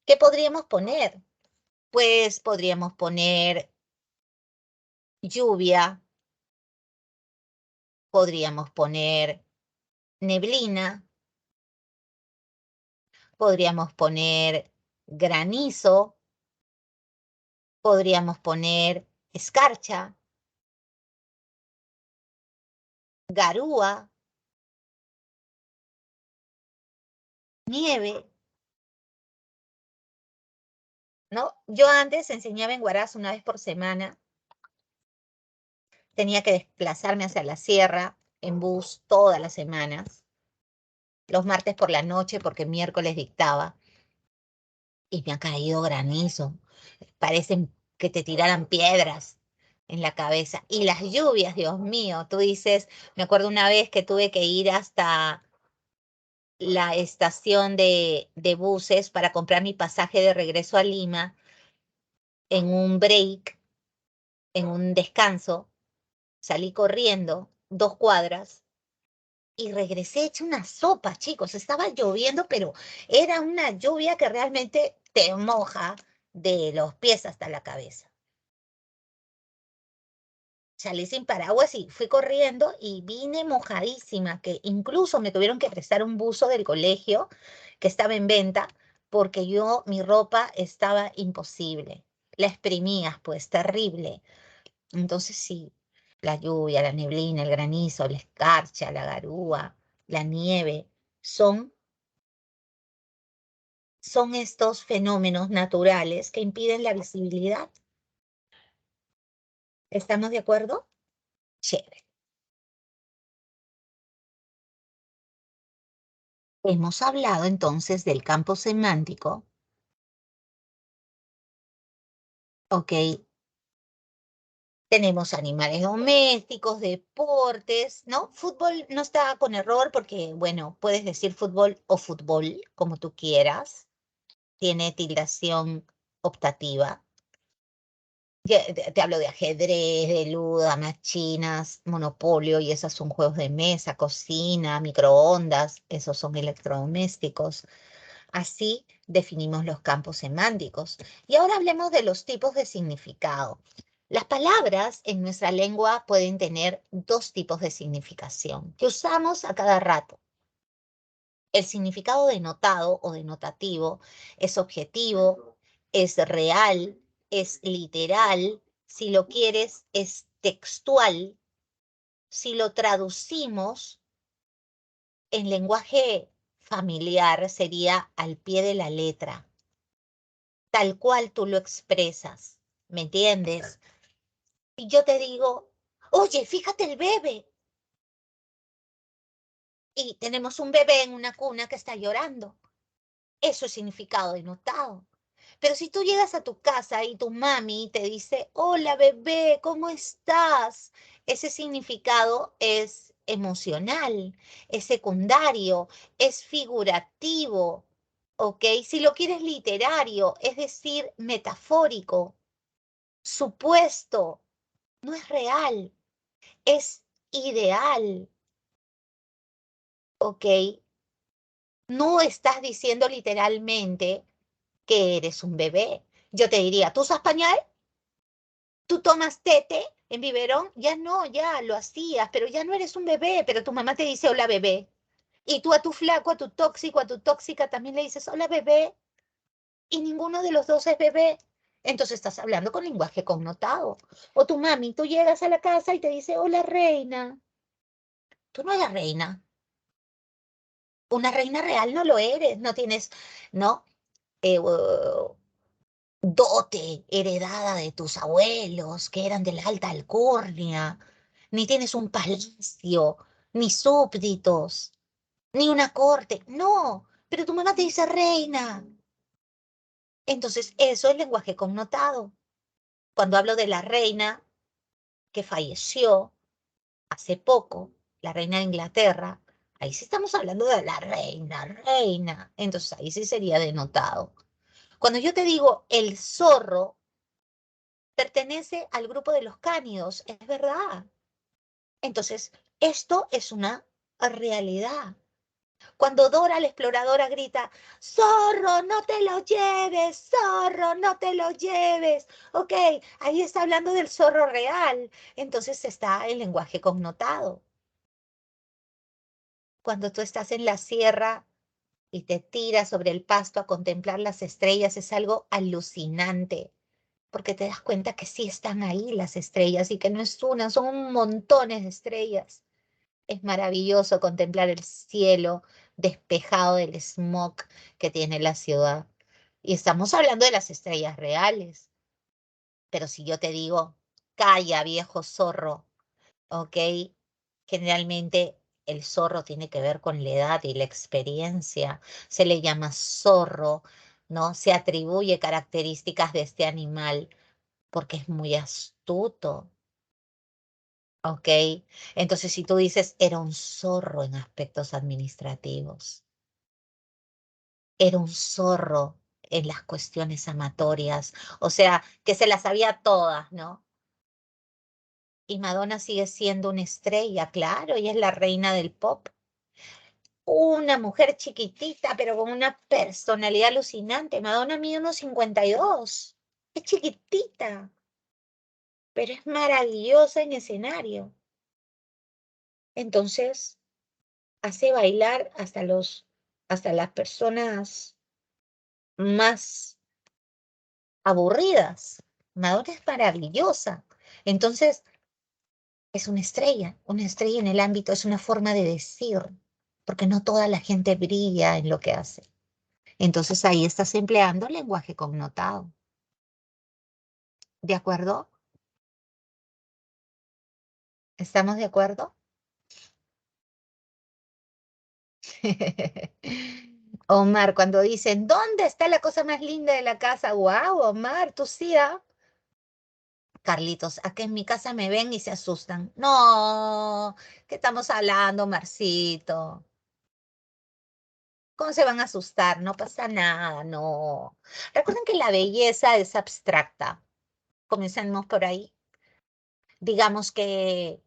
¿qué podríamos poner? Pues podríamos poner lluvia, podríamos poner neblina, podríamos poner granizo, podríamos poner escarcha, garúa, nieve, ¿no? Yo antes enseñaba en Huaraz una vez por semana, tenía que desplazarme hacia la sierra en bus todas las semanas, los martes por la noche porque miércoles dictaba, y me ha caído granizo, parecen que te tiraran piedras en la cabeza. Y las lluvias, Dios mío, tú dices, me acuerdo una vez que tuve que ir hasta la estación de buses para comprar mi pasaje de regreso a Lima en un break, en un descanso. Salí corriendo 2 cuadras y regresé hecha una sopa, chicos. Estaba lloviendo, pero era una lluvia que realmente te moja de los pies hasta la cabeza. Salí sin paraguas y fui corriendo y vine mojadísima, que incluso me tuvieron que prestar un buzo del colegio que estaba en venta porque mi ropa estaba imposible. La exprimías, pues, terrible. Entonces sí, la lluvia, la neblina, el granizo, la escarcha, la garúa, la nieve, son estos fenómenos naturales que impiden la visibilidad. ¿Estamos de acuerdo? Chévere. Hemos hablado entonces del campo semántico, ¿ok? Tenemos animales domésticos, deportes, ¿no? Fútbol no está con error porque, bueno, puedes decir fútbol o fútbol, como tú quieras. Tiene tildación optativa. Te hablo de ajedrez, de ludo, damas chinas, monopolio, y esos son juegos de mesa, cocina, microondas, esos son electrodomésticos. Así definimos los campos semánticos. Y ahora hablemos de los tipos de significado. Las palabras en nuestra lengua pueden tener 2 tipos de significación que usamos a cada rato. El significado denotado o denotativo es objetivo, es real, es literal, si lo quieres, es textual. Si lo traducimos en lenguaje familiar, sería al pie de la letra, tal cual tú lo expresas, ¿me entiendes? Y yo te digo, oye, fíjate el bebé. Y tenemos un bebé en una cuna que está llorando. Eso es significado denotado. Pero si tú llegas a tu casa y tu mami te dice, hola bebé, ¿cómo estás? Ese significado es emocional, es secundario, es figurativo, ¿ok? Si lo quieres literario, es decir, metafórico, supuesto, no es real, es ideal, ¿ok? No estás diciendo literalmente que eres un bebé. Yo te diría, ¿tú usas pañal? Tú tomas tete en biberón, ya no, ya lo hacías, pero ya no eres un bebé, pero tu mamá te dice hola bebé. Y tú a tu flaco, a tu tóxico, a tu tóxica también le dices hola bebé, y ninguno de los dos es bebé. Entonces estás hablando con lenguaje connotado. O tu mami, tú llegas a la casa y te dice hola reina. Tú no eres reina. Una reina real no lo eres, no tienes, ¿no? Dote heredada de tus abuelos que eran de la alta alcurnia, ni tienes un palacio, ni súbditos, ni una corte. No, pero tu mamá te dice reina. Entonces, eso es lenguaje connotado. Cuando hablo de la reina que falleció hace poco, la reina de Inglaterra, ahí sí estamos hablando de la reina, reina. Entonces, ahí sí sería denotado. Cuando yo te digo el zorro, pertenece al grupo de los cánidos, es verdad. Entonces, esto es una realidad. Cuando Dora la exploradora grita, zorro, no te lo lleves, zorro, no te lo lleves. Ok, ahí está hablando del zorro real. Entonces está el lenguaje connotado. Cuando tú estás en la sierra y te tiras sobre el pasto a contemplar las estrellas, es algo alucinante, porque te das cuenta que sí están ahí las estrellas y que no es una, son montones de estrellas. Es maravilloso contemplar el cielo despejado del smog que tiene la ciudad. Y estamos hablando de las estrellas reales. Pero si yo te digo, calla, viejo zorro, ¿ok? Generalmente el zorro tiene que ver con la edad y la experiencia. Se le llama zorro, ¿no? Se atribuye características de este animal porque es muy astuto, ¿ok? Entonces, si tú dices, era un zorro en aspectos administrativos, era un zorro en las cuestiones amatorias, o sea, que se las sabía todas, ¿no? Y Madonna sigue siendo una estrella, claro, ella es la reina del pop. Una mujer chiquitita, pero con una personalidad alucinante. Madonna mide unos 52. Es chiquitita, pero es maravillosa en escenario. Entonces, hace bailar hasta las personas más aburridas. Madonna es maravillosa. Entonces, es una estrella en el ámbito, es una forma de decir, porque no toda la gente brilla en lo que hace. Entonces ahí estás empleando lenguaje connotado. ¿De acuerdo? ¿Estamos de acuerdo? Omar, cuando dicen, ¿dónde está la cosa más linda de la casa? ¡Wow, Omar, tú sí, ¿ah? Carlitos, a que en mi casa me ven y se asustan. No, ¿qué estamos hablando, Marcito? ¿Cómo se van a asustar? No pasa nada, no. Recuerden que la belleza es abstracta. Comencemos por ahí. Digamos que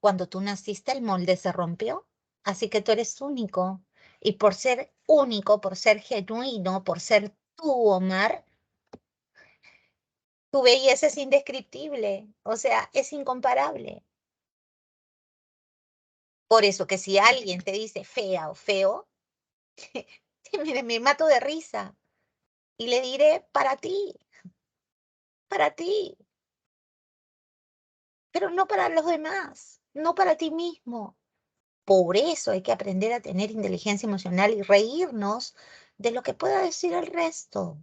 cuando tú naciste el molde se rompió, así que tú eres único. Y por ser único, por ser genuino, por ser tú, Omar, tu belleza es indescriptible, o sea, es incomparable. Por eso que si alguien te dice fea o feo, me mato de risa y le diré para ti, pero no para los demás, no para ti mismo. Por eso hay que aprender a tener inteligencia emocional y reírnos de lo que pueda decir el resto.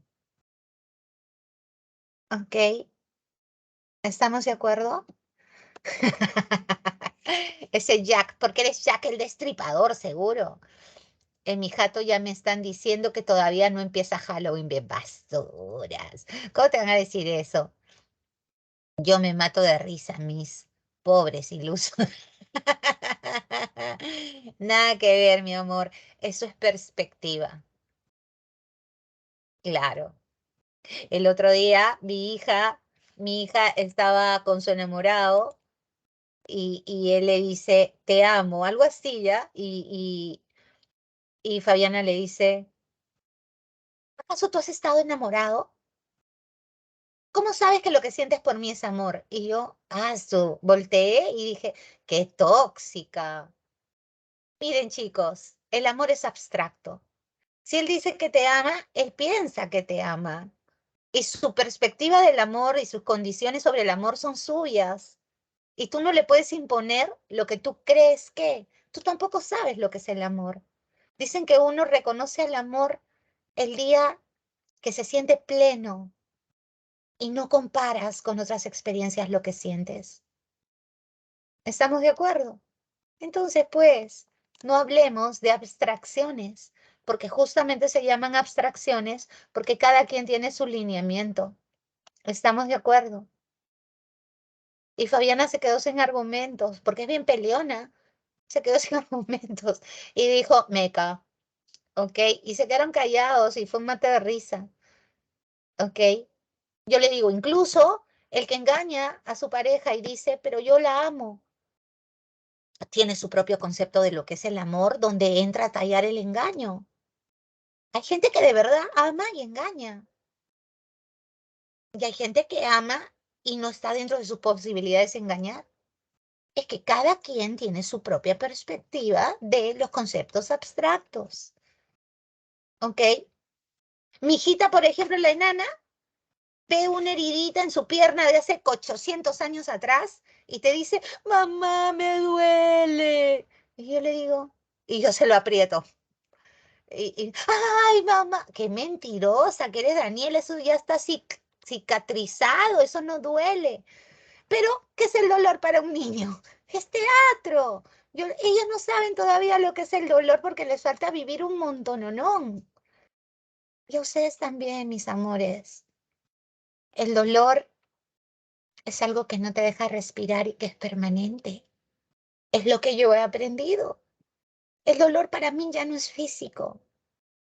¿Ok? ¿Estamos de acuerdo? Ese Jack, porque eres Jack el Destripador, seguro. En mi jato ya me están diciendo que todavía no empieza Halloween, bien basuras. ¿Cómo te van a decir eso? Yo me mato de risa, mis pobres ilusos. Nada que ver, mi amor. Eso es perspectiva. Claro. El otro día mi hija estaba con su enamorado y él le dice, te amo, algo así ya, y Fabiana le dice, ¿acaso tú has estado enamorado? ¿Cómo sabes que lo que sientes por mí es amor? Y yo, volteé y dije, qué tóxica. Miren, chicos, el amor es abstracto. Si él dice que te ama, él piensa que te ama. Y su perspectiva del amor y sus condiciones sobre el amor son suyas. Y tú no le puedes imponer lo que tú crees que. Tú tampoco sabes lo que es el amor. Dicen que uno reconoce el amor el día que se siente pleno y no comparas con otras experiencias lo que sientes. ¿Estamos de acuerdo? Entonces, pues, no hablemos de abstracciones, porque justamente se llaman abstracciones porque cada quien tiene su lineamiento. ¿Estamos de acuerdo? Y Fabiana se quedó sin argumentos, porque es bien peleona, se quedó sin argumentos y dijo, meca, ¿ok? Y se quedaron callados y fue un mate de risa, ¿ok? Yo le digo, incluso el que engaña a su pareja y dice, pero yo la amo, tiene su propio concepto de lo que es el amor, donde entra a tallar el engaño. Hay gente que de verdad ama y engaña. Y hay gente que ama y no está dentro de sus posibilidades de engañar. Es que cada quien tiene su propia perspectiva de los conceptos abstractos. ¿Ok? Mi hijita, por ejemplo, la enana, ve una heridita en su pierna de hace 800 años atrás y te dice, mamá, me duele. Y yo le digo, y yo se lo aprieto. Ay, mamá, qué mentirosa que eres, Daniela, eso ya está cicatrizado, eso no duele. Pero, ¿qué es el dolor para un niño? Es teatro. Ellos no saben todavía lo que es el dolor porque les falta vivir un montón, ¿no? Y a ustedes también, mis amores. El dolor es algo que no te deja respirar y que es permanente. Es lo que yo he aprendido. El dolor para mí ya no es físico.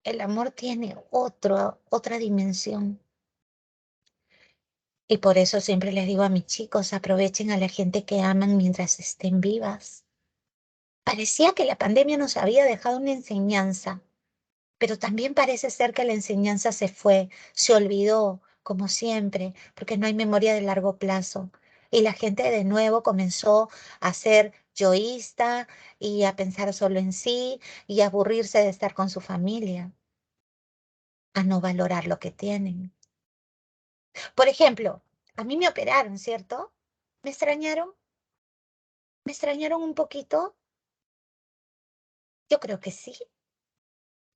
El amor tiene otra dimensión. Y por eso siempre les digo a mis chicos, aprovechen a la gente que aman mientras estén vivas. Parecía que la pandemia nos había dejado una enseñanza, pero también parece ser que la enseñanza se fue, se olvidó, como siempre, porque no hay memoria de largo plazo. Y la gente de nuevo comenzó a ser yoísta y a pensar solo en sí y a aburrirse de estar con su familia, a no valorar lo que tienen. Por ejemplo, a mí me operaron, ¿cierto? ¿Me extrañaron? ¿Me extrañaron un poquito? Yo creo que sí.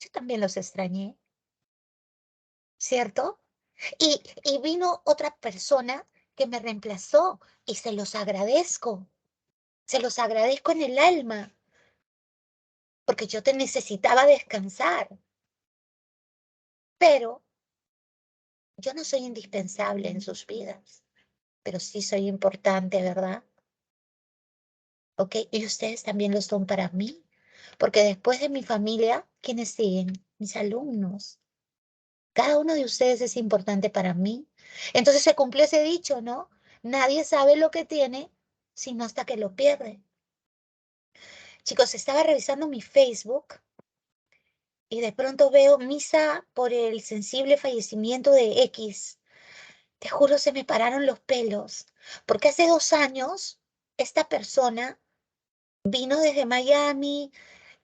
Yo también los extrañé, ¿cierto? Y vino otra persona que me reemplazó y se los agradezco. Se los agradezco en el alma, porque yo te necesitaba descansar. Pero yo no soy indispensable en sus vidas, pero sí soy importante, ¿verdad? ¿Ok? Y ustedes también lo son para mí, porque después de mi familia, ¿quiénes siguen? Mis alumnos. Cada uno de ustedes es importante para mí. Entonces se cumple ese dicho, ¿no? Nadie sabe lo que tiene, sino hasta que lo pierde. Chicos, estaba revisando mi Facebook y de pronto veo misa por el sensible fallecimiento de X. Te juro, se me pararon los pelos, porque hace 2 años esta persona vino desde Miami,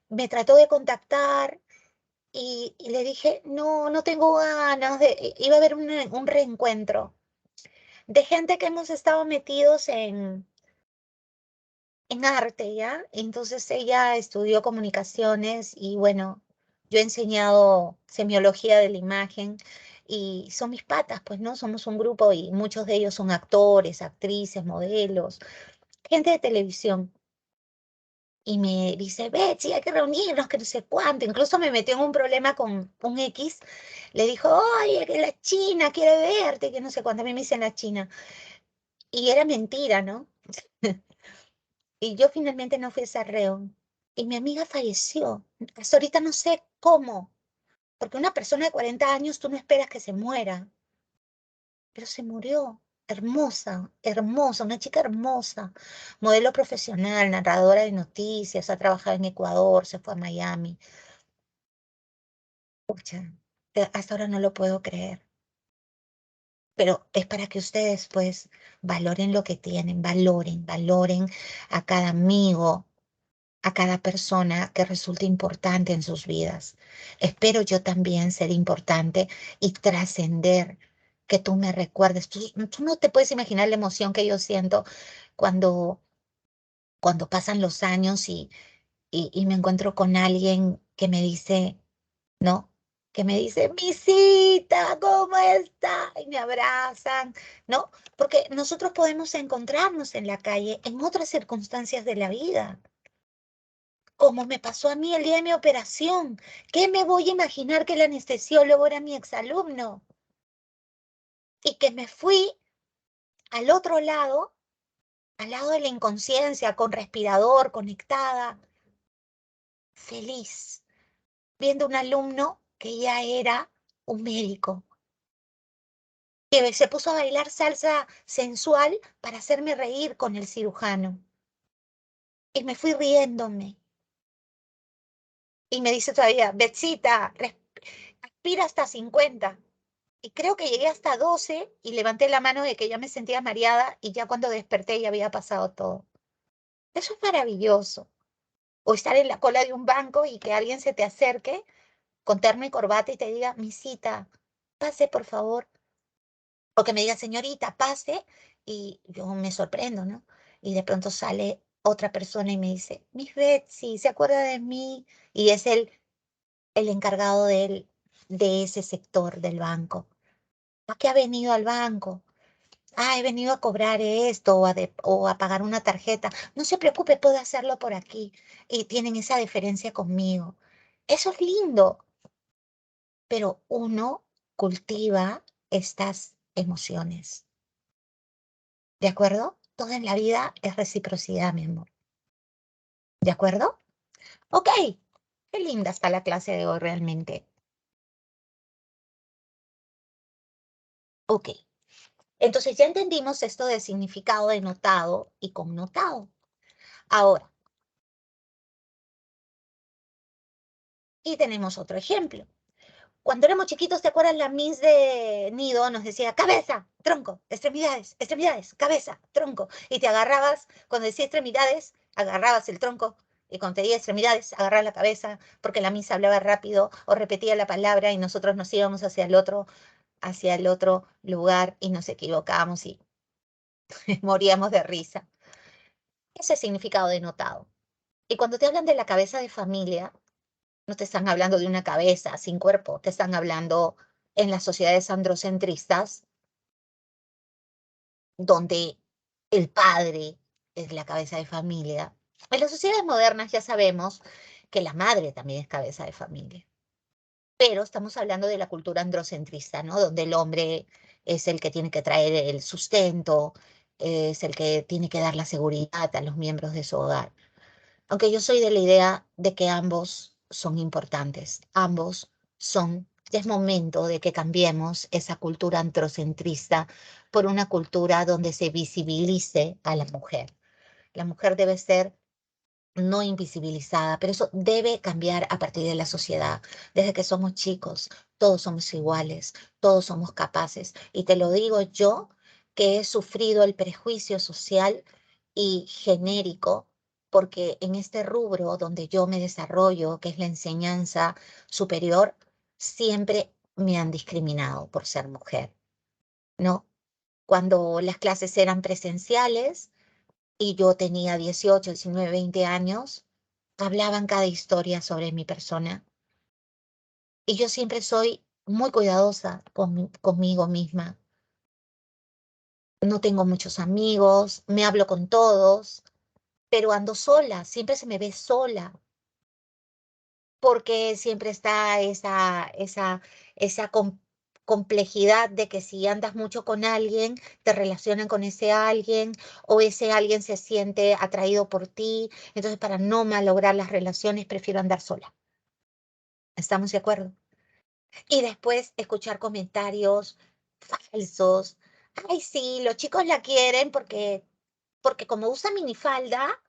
me trató de contactar y le dije, no, no tengo ganas iba a haber un reencuentro de gente que hemos estado metidos en arte, ¿ya? Entonces ella estudió comunicaciones y bueno, yo he enseñado semiología de la imagen y son mis patas, pues, ¿no? Somos un grupo y muchos de ellos son actores, actrices, modelos, gente de televisión. Y me dice, Betsy, hay que reunirnos, que no sé cuánto. Incluso me metió en un problema con un X. Le dijo, oye, que la China quiere verte, que no sé cuánto. A mí me dicen la China. Y era mentira, ¿no? Y yo finalmente no fui a esa reunión. Y mi amiga falleció. Hasta ahorita no sé cómo. Porque una persona de 40 años tú no esperas que se muera. Pero se murió. Hermosa, hermosa, una chica hermosa. Modelo profesional, narradora de noticias, ha trabajado en Ecuador, se fue a Miami. Pucha, hasta ahora no lo puedo creer. pero es para que ustedes pues valoren lo que tienen, valoren a cada amigo, a cada persona que resulte importante en sus vidas. Espero yo también ser importante y trascender, que tú me recuerdes. Tú no te puedes imaginar la emoción que yo siento cuando, cuando pasan los años y me encuentro con alguien que me dice, ¿no? Que me dice, Misita, ¿cómo está? Y me abrazan, ¿no? Porque nosotros podemos encontrarnos en la calle en otras circunstancias de la vida, como me pasó a mí el día de mi operación. ¿Qué me voy a imaginar que el anestesiólogo era mi exalumno? Y que me fui al otro lado, al lado de la inconsciencia, con respirador, conectada, feliz, viendo un alumno que ya era un médico, que se puso a bailar salsa sensual para hacerme reír con el cirujano. Y me fui riéndome. Y me dice todavía, Betsita, respira hasta 50. Y creo que llegué hasta 12 y levanté la mano de que ya me sentía mareada y ya cuando desperté ya había pasado todo. Eso es maravilloso. O estar en la cola de un banco y que alguien se te acerque con terno y corbata y te diga, Misita, pase por favor. O que me diga, señorita, pase. Y yo me sorprendo, ¿no? Y de pronto sale otra persona y me dice, Miss Betsy, ¿se acuerda de mí? Y es el encargado de ese sector del banco. ¿A qué ha venido al banco? Ah, he venido a cobrar esto o a pagar una tarjeta. No se preocupe, puedo hacerlo por aquí. Y tienen esa deferencia conmigo. Eso es lindo, pero uno cultiva estas emociones. ¿De acuerdo? Todo en la vida es reciprocidad, mi amor. ¿De acuerdo? Ok. Qué linda está la clase de hoy realmente. Ok. Entonces ya entendimos esto de significado denotado y connotado. Ahora, y tenemos otro ejemplo. Cuando éramos chiquitos, ¿te acuerdas? La Miss de Nido nos decía cabeza, tronco, extremidades, extremidades, cabeza, tronco. Y te agarrabas, cuando decía extremidades, agarrabas el tronco. Y cuando te decía extremidades, agarrabas la cabeza, porque la Miss hablaba rápido o repetía la palabra y nosotros nos íbamos hacia el otro lugar y nos equivocábamos y moríamos de risa. Ese es significado denotado. Y cuando te hablan de la cabeza de familia, no te están hablando de una cabeza sin cuerpo, te están hablando en las sociedades androcentristas, donde el padre es la cabeza de familia. En las sociedades modernas ya sabemos que la madre también es cabeza de familia, pero estamos hablando de la cultura androcentrista, ¿no? Donde el hombre es el que tiene que traer el sustento, es el que tiene que dar la seguridad a los miembros de su hogar. Aunque yo soy de la idea de que ambos son importantes, ambos son, ya es momento de que cambiemos esa cultura antrocentrista por una cultura donde se visibilice a la mujer. La mujer debe ser no invisibilizada, pero eso debe cambiar a partir de la sociedad. Desde que somos chicos, todos somos iguales, todos somos capaces. Y te lo digo yo, que he sufrido el prejuicio social y genérico, porque en este rubro donde yo me desarrollo, que es la enseñanza superior, siempre me han discriminado por ser mujer, ¿no? Cuando las clases eran presenciales, y yo tenía 18, 19, 20 años, hablaban cada historia sobre mi persona. Y yo siempre soy muy cuidadosa conmigo misma. No tengo muchos amigos, me hablo con todos, pero ando sola, siempre se me ve sola, porque siempre está esa complejidad de que si andas mucho con alguien, te relacionan con ese alguien o ese alguien se siente atraído por ti. Entonces, para no malograr las relaciones, prefiero andar sola. ¿Estamos de acuerdo? Y después escuchar comentarios falsos. Ay, sí, los chicos la quieren porque como usa minifalda,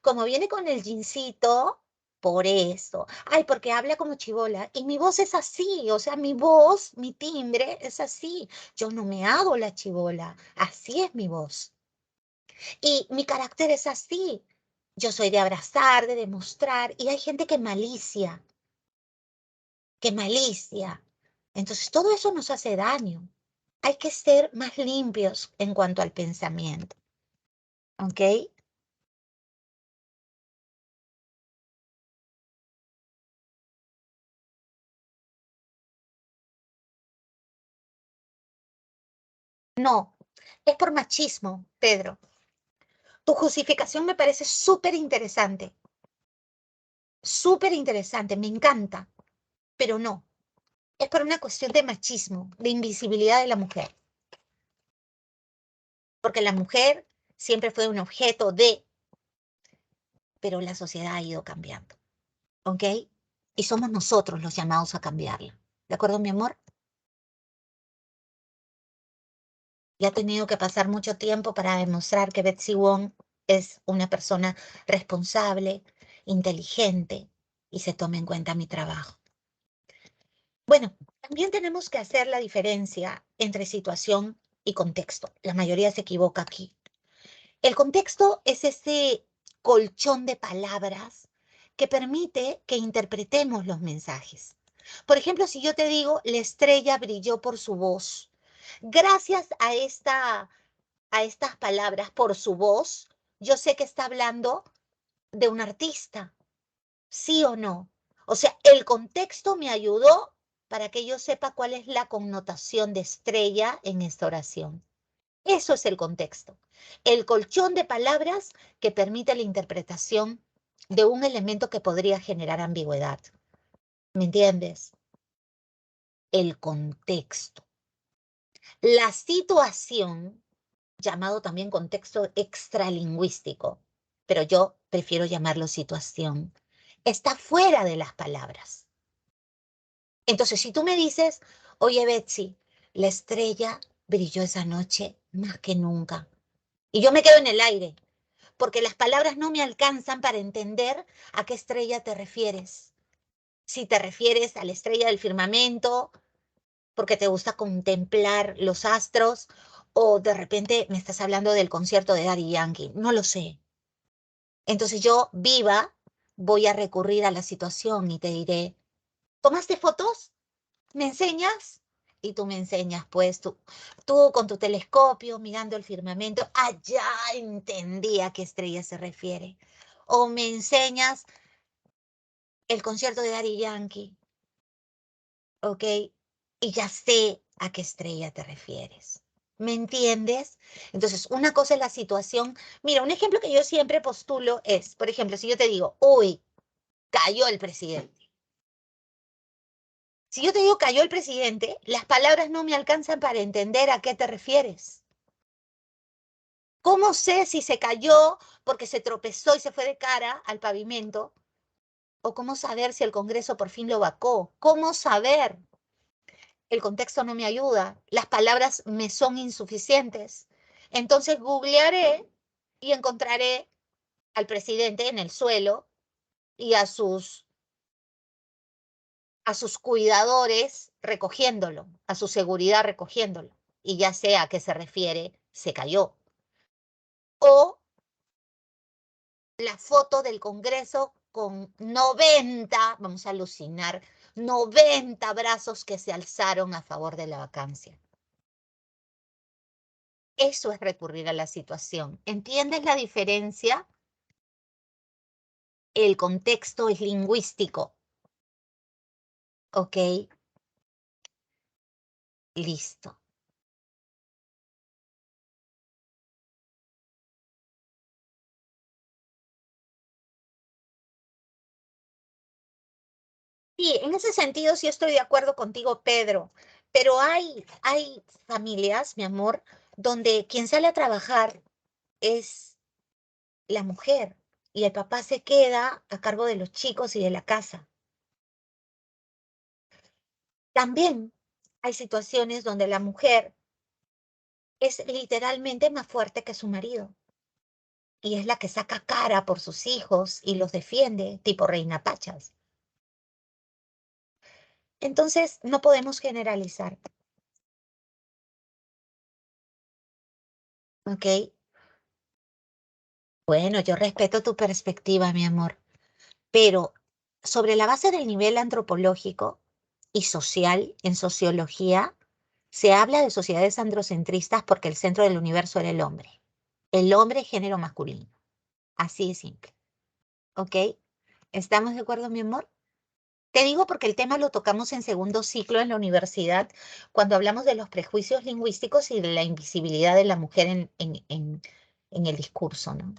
como viene con el jeansito, por eso. Ay, porque habla como chibola. Y mi voz es así, o sea, mi voz, mi timbre es así. Yo no me hago la chibola, así es mi voz. Y mi carácter es así. Yo soy de abrazar, de demostrar, y hay gente que malicia, que malicia. Entonces, todo eso nos hace daño. Hay que ser más limpios en cuanto al pensamiento, ¿ok? No, es por machismo, Pedro. Tu justificación me parece súper interesante, me encanta, pero no, es por una cuestión de machismo, de invisibilidad de la mujer, porque la mujer siempre fue un objeto de, pero la sociedad ha ido cambiando, ¿ok? Y somos nosotros los llamados a cambiarla, ¿de acuerdo, mi amor? Y ha tenido que pasar mucho tiempo para demostrar que Betsy Wong es una persona responsable, inteligente y se tome en cuenta mi trabajo. Bueno, también tenemos que hacer la diferencia entre situación y contexto. La mayoría se equivoca aquí. El contexto es ese colchón de palabras que permite que interpretemos los mensajes. Por ejemplo, si yo te digo, la estrella brilló por su voz. Gracias a estas palabras, por su voz, yo sé que está hablando de un artista, ¿sí o no? O sea, el contexto me ayudó para que yo sepa cuál es la connotación de estrella en esta oración. Eso es el contexto. El colchón de palabras que permite la interpretación de un elemento que podría generar ambigüedad. ¿Me entiendes? El contexto. La situación, llamado también contexto extralingüístico, pero yo prefiero llamarlo situación, está fuera de las palabras. Entonces, si tú me dices, oye Betsy, la estrella brilló esa noche más que nunca, y yo me quedo en el aire, porque las palabras no me alcanzan para entender a qué estrella te refieres. Si te refieres a la estrella del firmamento, porque te gusta contemplar los astros, o de repente me estás hablando del concierto de Daddy Yankee, no lo sé. Entonces yo, viva, voy a recurrir a la situación y te diré, ¿tomaste fotos? ¿Me enseñas? Y tú me enseñas, pues tú con tu telescopio mirando el firmamento, allá entendí a qué estrella se refiere. O me enseñas el concierto de Daddy Yankee, ¿ok? Y ya sé a qué estrella te refieres. ¿Me entiendes? Entonces, una cosa es la situación. Mira, un ejemplo que yo siempre postulo es, por ejemplo, si yo te digo, uy, cayó el presidente. Si yo te digo cayó el presidente, las palabras no me alcanzan para entender a qué te refieres. ¿Cómo sé si se cayó porque se tropezó y se fue de cara al pavimento? ¿O cómo saber si el Congreso por fin lo vacó? ¿Cómo saber? El contexto no me ayuda, las palabras me son insuficientes. Entonces googlearé y encontraré al presidente en el suelo y a sus cuidadores recogiéndolo, a su seguridad recogiéndolo. Y ya sé a qué se refiere, se cayó. O la foto del Congreso con 90, vamos a alucinar, 90 brazos que se alzaron a favor de la vacancia. Eso es recurrir a la situación. ¿Entiendes la diferencia? El contexto es lingüístico. ¿Ok? Listo. Sí, en ese sentido sí estoy de acuerdo contigo, Pedro. Pero hay familias, mi amor, donde quien sale a trabajar es la mujer y el papá se queda a cargo de los chicos y de la casa. También hay situaciones donde la mujer es literalmente más fuerte que su marido. y es la que saca cara por sus hijos y los defiende, tipo Reina Pachas. Entonces, no podemos generalizar. ¿Ok? Bueno, yo respeto tu perspectiva, mi amor, pero sobre la base del nivel antropológico y social en sociología, se habla de sociedades androcentristas porque el centro del universo era el hombre. El hombre es género masculino. Así de simple. ¿Ok? ¿Estamos de acuerdo, mi amor? Te digo porque el tema lo tocamos en segundo ciclo en la universidad, cuando hablamos de los prejuicios lingüísticos y de la invisibilidad de la mujer en el discurso, ¿no?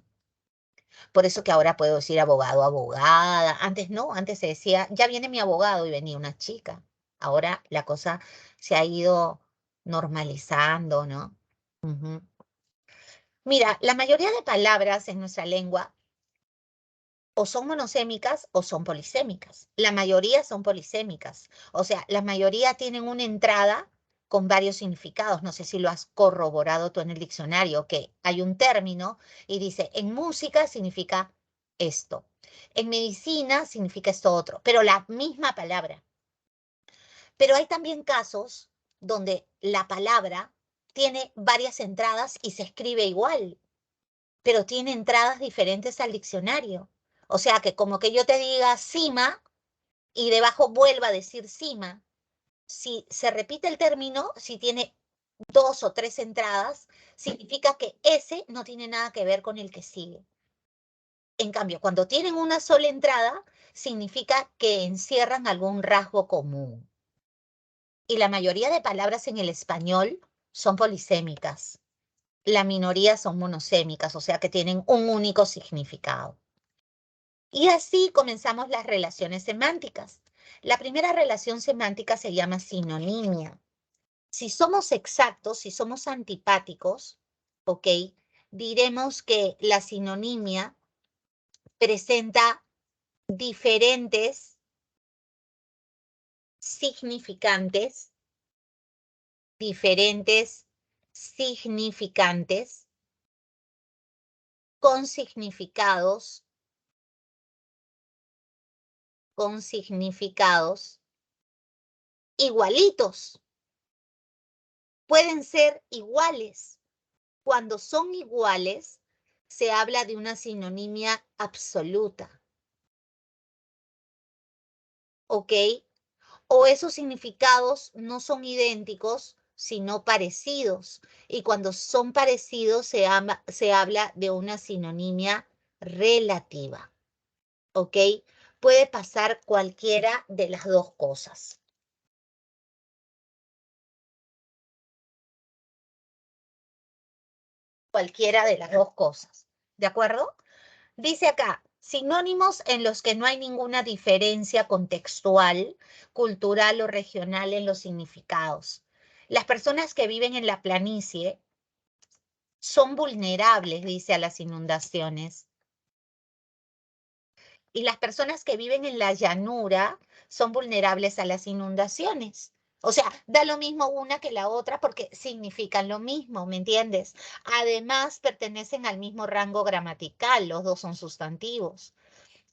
Por eso que ahora puedo decir abogado, abogada. Antes no, antes se decía, ya viene mi abogado y venía una chica. Ahora la cosa se ha ido normalizando, ¿no? Ujú. Mira, la mayoría de palabras en nuestra lengua o son monosémicas o son polisémicas. La mayoría son polisémicas. O sea, la mayoría tienen una entrada con varios significados. No sé si lo has corroborado tú en el diccionario, que hay un término y dice, en música significa esto. En medicina significa esto otro, pero la misma palabra. Pero hay también casos donde la palabra tiene varias entradas y se escribe igual, pero tiene entradas diferentes al diccionario. O sea que como que yo te diga cima y debajo vuelva a decir cima, si se repite el término, si tiene dos o tres entradas, significa que ese no tiene nada que ver con el que sigue. En cambio, cuando tienen una sola entrada, significa que encierran algún rasgo común. Y la mayoría de palabras en el español son polisémicas. La minoría son monosémicas, o sea que tienen un único significado. Y así comenzamos las relaciones semánticas. La primera relación semántica se llama sinonimia. Si somos exactos, si somos antipáticos, ¿ok? Diremos que la sinonimia presenta diferentes significantes, diferentes significantes con significados igualitos. Pueden ser iguales. Cuando son iguales, se habla de una sinonimia absoluta. ¿Ok? O esos significados no son idénticos, sino parecidos. Y cuando son parecidos, se habla de una sinonimia relativa. ¿Ok? Puede pasar cualquiera de las dos cosas. Cualquiera de las dos cosas. ¿De acuerdo? Dice acá, sinónimos en los que no hay ninguna diferencia contextual, cultural o regional en los significados. Las personas que viven en la planicie son vulnerables, dice, a las inundaciones. Y las personas que viven en la llanura son vulnerables a las inundaciones. O sea, da lo mismo una que la otra porque significan lo mismo, ¿me entiendes? Además, pertenecen al mismo rango gramatical, los dos son sustantivos.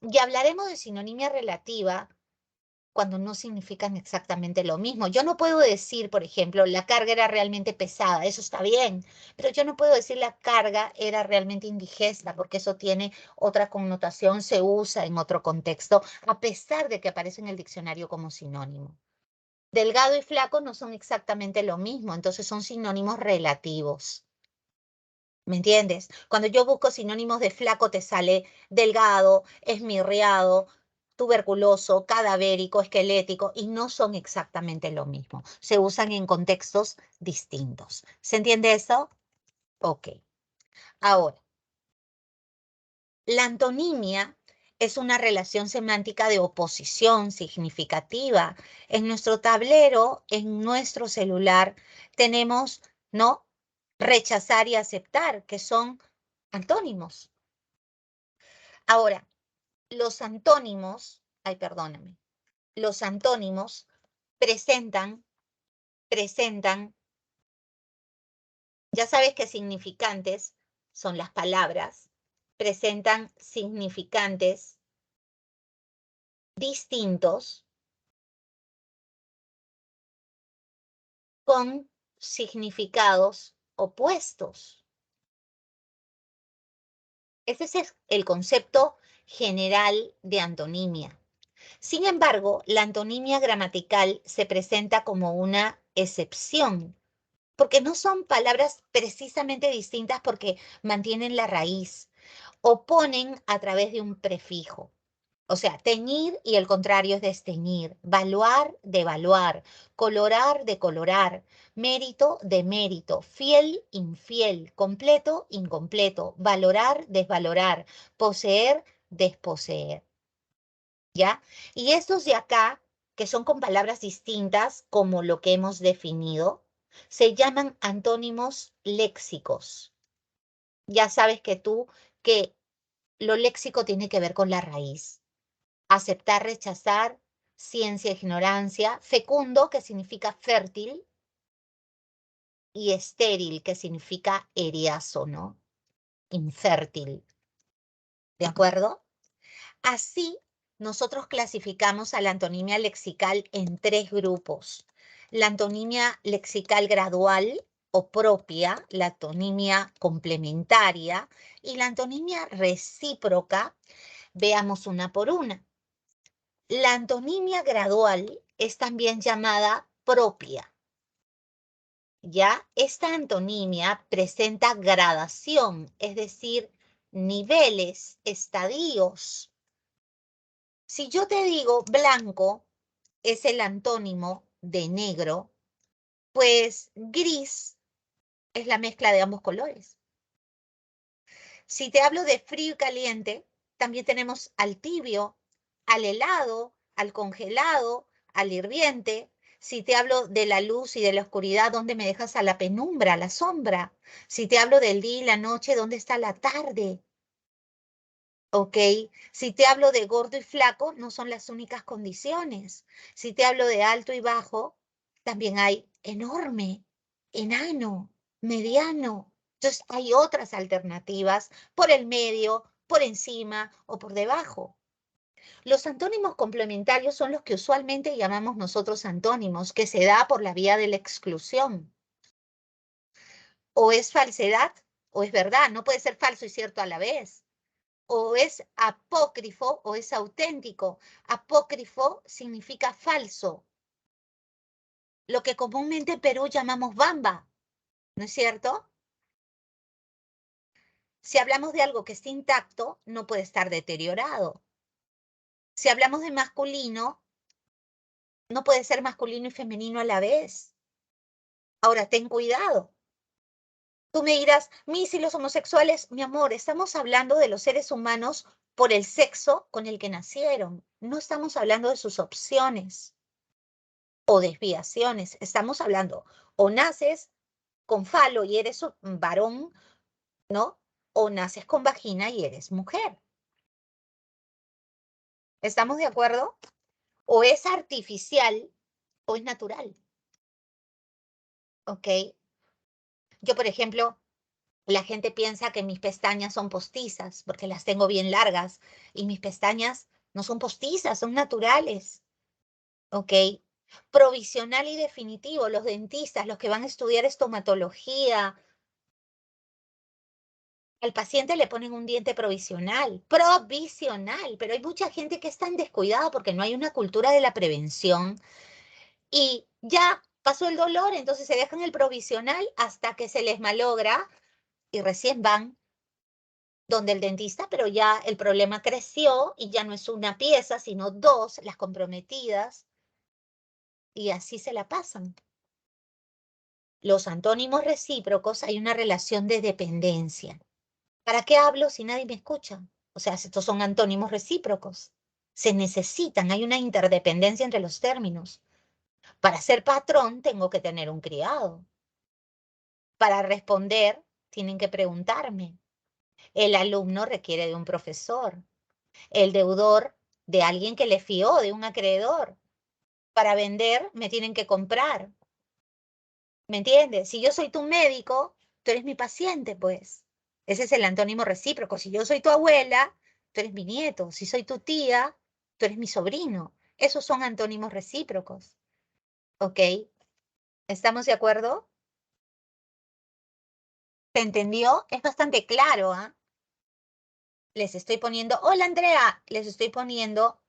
Y hablaremos de sinonimia relativa cuando no significan exactamente lo mismo. Yo no puedo decir, por ejemplo, la carga era realmente pesada, eso está bien, pero yo no puedo decir la carga era realmente indigesta, porque eso tiene otra connotación, se usa en otro contexto, a pesar de que aparece en el diccionario como sinónimo. Delgado y flaco no son exactamente lo mismo, entonces son sinónimos relativos. ¿Me entiendes? Cuando yo busco sinónimos de flaco te sale delgado, esmirriado, tuberculoso, cadavérico, esquelético, y no son exactamente lo mismo. Se usan en contextos distintos. ¿Se entiende eso? Ok. Ahora, la antonimia es una relación semántica de oposición significativa. En nuestro tablero, en nuestro celular, tenemos, ¿no? Rechazar y aceptar, que son antónimos. Ahora, los antónimos, ay, perdóname, los antónimos presentan, ya sabes que significantes son las palabras, presentan significantes distintos con significados opuestos. Ese es el concepto general de antonimia. Sin embargo, la antonimia gramatical se presenta como una excepción, porque no son palabras precisamente distintas porque mantienen la raíz, oponen a través de un prefijo. O sea, teñir y el contrario es desteñir, valuar de evaluar, colorar de colorar, mérito de mérito, fiel, infiel, completo, incompleto, valorar, desvalorar, poseer, desposeer. ¿Ya? Y estos de acá, que son con palabras distintas, como lo que hemos definido, se llaman antónimos léxicos. Ya sabes que lo léxico tiene que ver con la raíz. Aceptar, rechazar, ciencia, ignorancia, fecundo, que significa fértil, y estéril, que significa eriazo, ¿no? Infértil. ¿De acuerdo? Así, nosotros clasificamos a la antonimia lexical en 3 grupos. La antonimia lexical gradual o propia, la antonimia complementaria y la antonimia recíproca. Veamos una por una. La antonimia gradual es también llamada propia. Ya esta antonimia presenta gradación, es decir, niveles, estadios. Si yo te digo blanco es el antónimo de negro, pues gris es la mezcla de ambos colores. Si te hablo de frío y caliente, también tenemos al tibio, al helado, al congelado, al hirviente. Si te hablo de la luz y de la oscuridad, ¿dónde me dejas a la penumbra, a la sombra? Si te hablo del día y la noche, ¿dónde está la tarde? ¿Ok? Si te hablo de gordo y flaco, no son las únicas condiciones. Si te hablo de alto y bajo, también hay enorme, enano, mediano. Entonces hay otras alternativas por el medio, por encima o por debajo. Los antónimos complementarios son los que usualmente llamamos nosotros antónimos, que se da por la vía de la exclusión. O es falsedad o es verdad, no puede ser falso y cierto a la vez. O es apócrifo o es auténtico. Apócrifo significa falso, lo que comúnmente en Perú llamamos bamba, ¿no es cierto? Si hablamos de algo que está intacto, no puede estar deteriorado. Si hablamos de masculino, no puede ser masculino y femenino a la vez. Ahora, ten cuidado. Tú me dirás, mis y los homosexuales, mi amor, estamos hablando de los seres humanos por el sexo con el que nacieron. No estamos hablando de sus opciones o desviaciones. Estamos hablando, o naces con falo y eres un varón, ¿no? O naces con vagina y eres mujer. ¿Estamos de acuerdo? O es artificial o es natural. ¿Ok? Yo, por ejemplo, la gente piensa que mis pestañas son postizas porque las tengo bien largas y mis pestañas no son postizas, son naturales. ¿Ok? Provisional y definitivo, los dentistas, los que van a estudiar estomatología, al paciente le ponen un diente provisional, pero hay mucha gente que es tan descuidada porque no hay una cultura de la prevención y ya pasó el dolor, entonces se dejan el provisional hasta que se les malogra y recién van donde el dentista, pero ya el problema creció y ya no es una pieza, sino 2, las comprometidas, y así se la pasan. Los antónimos recíprocos, hay una relación de dependencia. ¿Para qué hablo si nadie me escucha? O sea, estos son antónimos recíprocos. Se necesitan, hay una interdependencia entre los términos. Para ser patrón tengo que tener un criado. Para responder tienen que preguntarme. El alumno requiere de un profesor. El deudor de alguien que le fió, de un acreedor. Para vender me tienen que comprar. ¿Me entiendes? Si yo soy tu médico, tú eres mi paciente, pues. Ese es el antónimo recíproco. Si yo soy tu abuela, tú eres mi nieto. Si soy tu tía, tú eres mi sobrino. Esos son antónimos recíprocos. ¿Ok? ¿Estamos de acuerdo? ¿Se entendió? Es bastante claro, ¿ah? Les estoy poniendo, hola Andrea, les estoy poniendo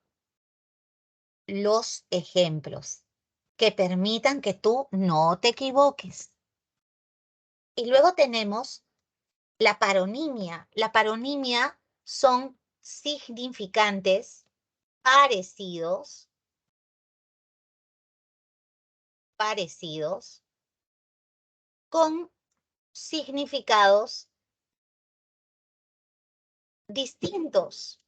los ejemplos que permitan que tú no te equivoques. Y luego tenemos la paronimia. La paronimia son significantes parecidos con significados distintos.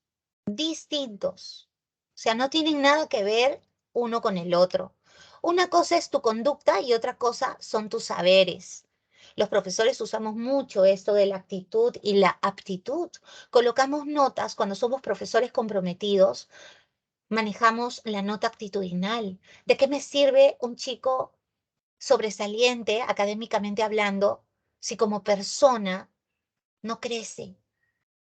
O sea, no tienen nada que ver uno con el otro. Una cosa es tu conducta y otra cosa son tus saberes. Los profesores usamos mucho esto de la actitud y la aptitud. Colocamos notas cuando somos profesores comprometidos, manejamos la nota actitudinal. ¿De qué me sirve un chico sobresaliente, académicamente hablando, si como persona no crece?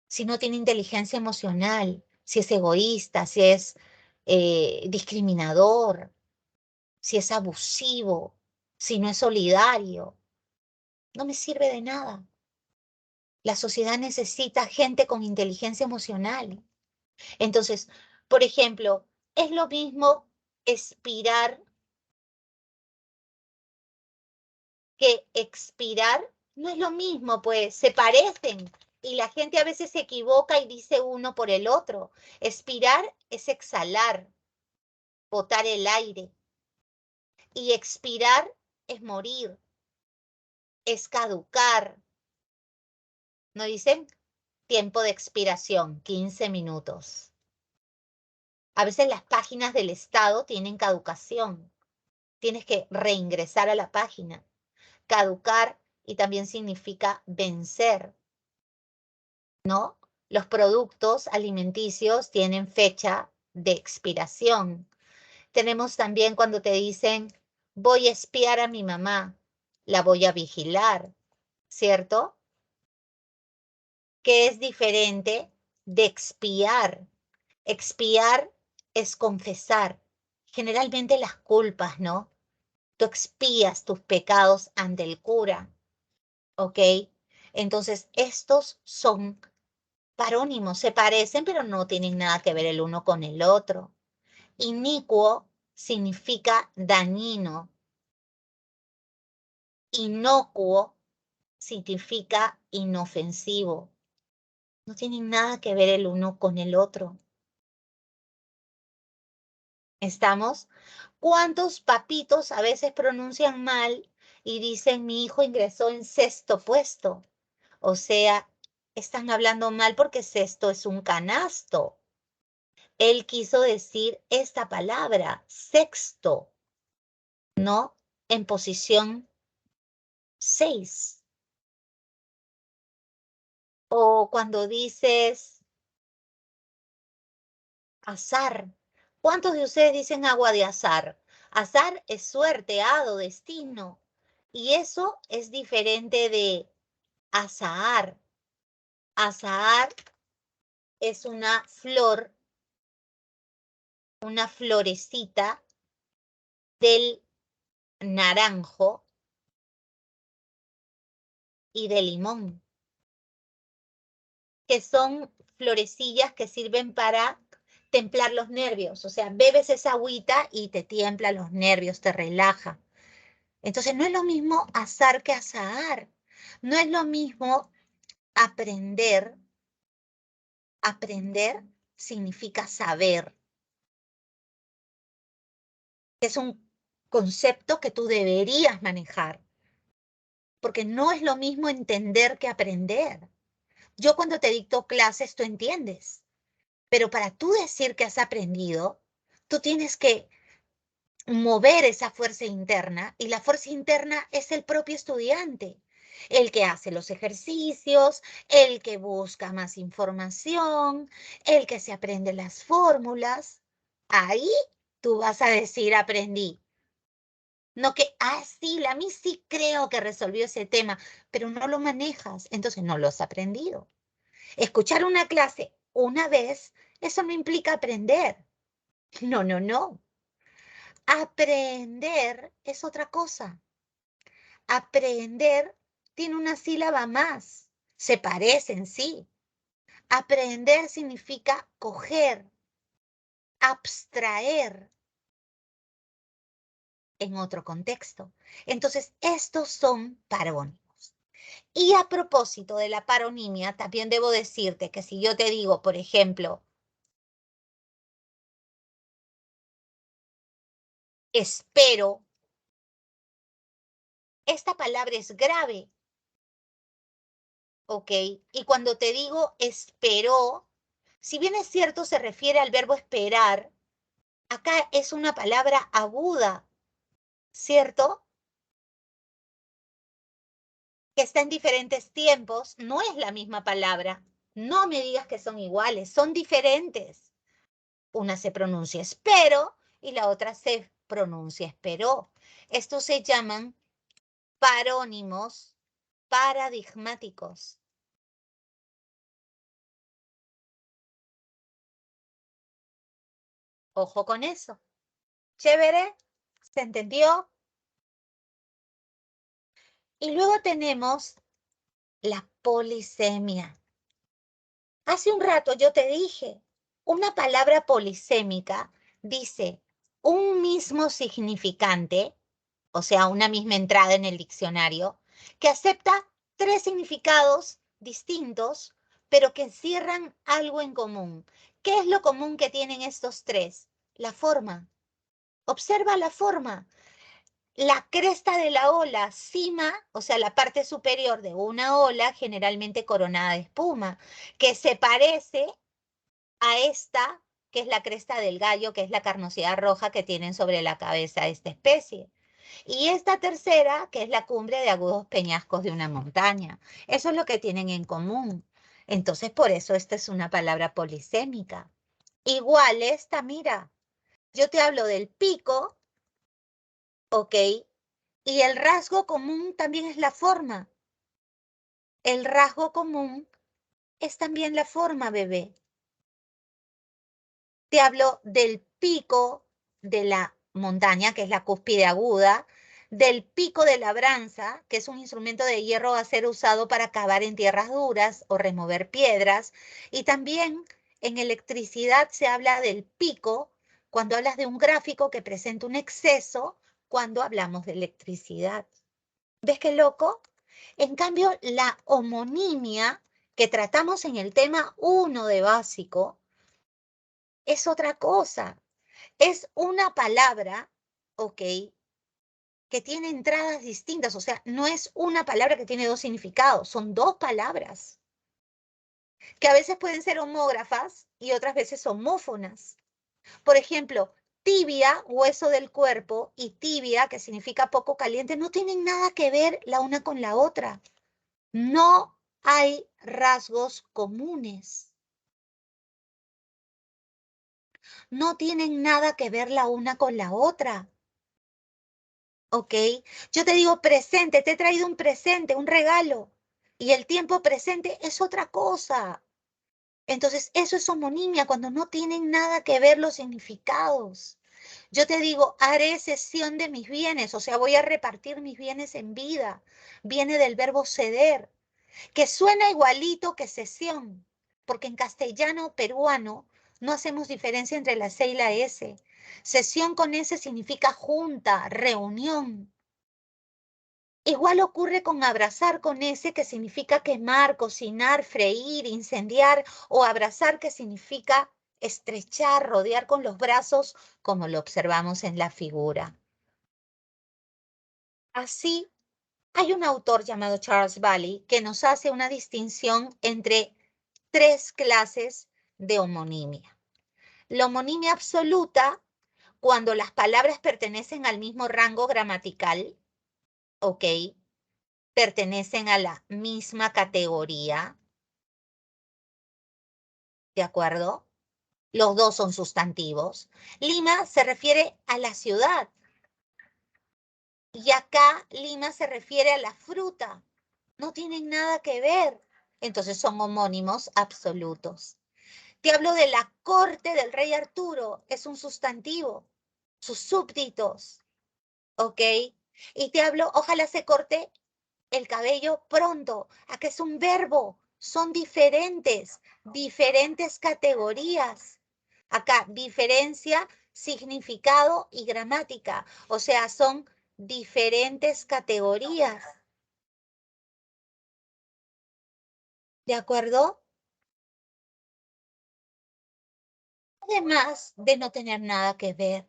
Si no tiene inteligencia emocional, si es egoísta, si es discriminador, si es abusivo, si no es solidario, no me sirve de nada. La sociedad necesita gente con inteligencia emocional. Entonces, por ejemplo, es lo mismo expirar que expirar. No es lo mismo, pues se parecen. Y la gente a veces se equivoca y dice uno por el otro. Expirar es exhalar, botar el aire. Y expirar es morir, es caducar. ¿No dicen? Tiempo de expiración, 15 minutos. A veces las páginas del Estado tienen caducación. Tienes que reingresar a la página. Caducar y también significa vencer, ¿no? Los productos alimenticios tienen fecha de expiración. Tenemos también cuando te dicen, voy a espiar a mi mamá, la voy a vigilar, ¿cierto? Que es diferente de expiar. Expiar es confesar. Generalmente las culpas, ¿no? Tú expías tus pecados ante el cura, ¿ok? Entonces, estos son parónimos, se parecen, pero no tienen nada que ver el uno con el otro. Inicuo significa dañino. Inocuo significa inofensivo. No tienen nada que ver el uno con el otro. ¿Estamos? ¿Cuántos papitos a veces pronuncian mal y dicen mi hijo ingresó en sexto puesto? O sea, están hablando mal porque sexto es un canasto. Él quiso decir esta palabra, sexto, ¿no? En posición 6. O cuando dices azar. ¿Cuántos de ustedes dicen agua de azar? Azar es suerte, hado, destino. Y eso es diferente de azahar. Azahar es una flor, una florecita del naranjo y del limón, que son florecillas que sirven para templar los nervios. O sea, bebes esa agüita y te tiembla los nervios, te relaja. Entonces, no es lo mismo azar que azahar. No es lo mismo aprender. Aprender significa saber. Es un concepto que tú deberías manejar, porque no es lo mismo entender que aprender. Yo cuando te dicto clases, tú entiendes, pero para tú decir que has aprendido, tú tienes que mover esa fuerza interna, y la fuerza interna es el propio estudiante, el que hace los ejercicios, el que busca más información, el que se aprende las fórmulas. Ahí tú vas a decir aprendí. No que, sí, la mí sí creo que resolvió ese tema, pero no lo manejas, entonces no lo has aprendido. Escuchar una clase una vez, eso no implica aprender. No, no, no. Aprender es otra cosa. Aprender tiene una sílaba más. Se parecen, sí. Aprender significa coger, abstraer en otro contexto. Entonces, estos son parónimos. Y a propósito de la paronimia, también debo decirte que si yo te digo, por ejemplo, espero, esta palabra es grave, ¿ok? Y cuando te digo espero, si bien es cierto se refiere al verbo esperar, acá es una palabra aguda, ¿cierto? Que está en diferentes tiempos, no es la misma palabra. No me digas que son iguales, son diferentes. Una se pronuncia espero y la otra se pronuncia esperó. Estos se llaman parónimos paradigmáticos. Ojo con eso. ¿Chévere? ¿Se entendió? Y luego tenemos la polisemia. Hace un rato yo te dije, una palabra polisémica dice un mismo significante, o sea, una misma entrada en el diccionario, que acepta tres significados distintos, pero que encierran algo en común. ¿Qué es lo común que tienen estos tres? La forma. Observa la forma. La cresta de la ola, cima, o sea, la parte superior de una ola generalmente coronada de espuma, que se parece a esta, que es la cresta del gallo, que es la carnosidad roja que tienen sobre la cabeza esta especie. Y esta tercera, que es la cumbre de agudos peñascos de una montaña. Eso es lo que tienen en común. Entonces, por eso esta es una palabra polisémica. Igual esta, mira, yo te hablo del pico, ¿ok? Y el rasgo común también es la forma. El rasgo común es también la forma, bebé. Te hablo del pico de la montaña, que es la cúspide aguda, del pico de labranza, que es un instrumento de hierro a ser usado para cavar en tierras duras o remover piedras. Y también en electricidad se habla del pico cuando hablas de un gráfico que presenta un exceso cuando hablamos de electricidad. ¿Ves qué loco? En cambio, la homonimia que tratamos en el tema 1 de básico es otra cosa. Es una palabra, ¿ok? Que tiene entradas distintas. O sea, no es una palabra que tiene dos significados, son dos palabras. Que a veces pueden ser homógrafas y otras veces homófonas. Por ejemplo, tibia, hueso del cuerpo, y tibia, que significa poco caliente, no tienen nada que ver la una con la otra. No hay rasgos comunes. No tienen nada que ver la una con la otra. ¿Ok? Yo te digo presente, te he traído un presente, un regalo. Y el tiempo presente es otra cosa. Entonces, eso es homonimia, cuando no tienen nada que ver los significados. Yo te digo, haré cesión de mis bienes, o sea, voy a repartir mis bienes en vida. Viene del verbo ceder, que suena igualito que cesión, porque en castellano peruano no hacemos diferencia entre la C y la S. Cesión con S significa junta, reunión. Igual ocurre con abrazar con S, que significa quemar, cocinar, freír, incendiar, o abrazar, que significa estrechar, rodear con los brazos, como lo observamos en la figura. Así, hay un autor llamado Charles Bailey que nos hace una distinción entre tres clases de homonimia. La homonimia absoluta, cuando las palabras pertenecen al mismo rango gramatical, ¿ok? Pertenecen a la misma categoría, ¿de acuerdo? Los dos son sustantivos. Lima se refiere a la ciudad. Y acá Lima se refiere a la fruta. No tienen nada que ver. Entonces son homónimos absolutos. Te hablo de la corte del rey Arturo. Es un sustantivo. Sus súbditos. ¿Ok? Y te hablo, ojalá se corte el cabello pronto. Acá es un verbo. Son diferentes categorías. Acá, diferencia, significado y gramática. O sea, son diferentes categorías. ¿De acuerdo? Además de no tener nada que ver.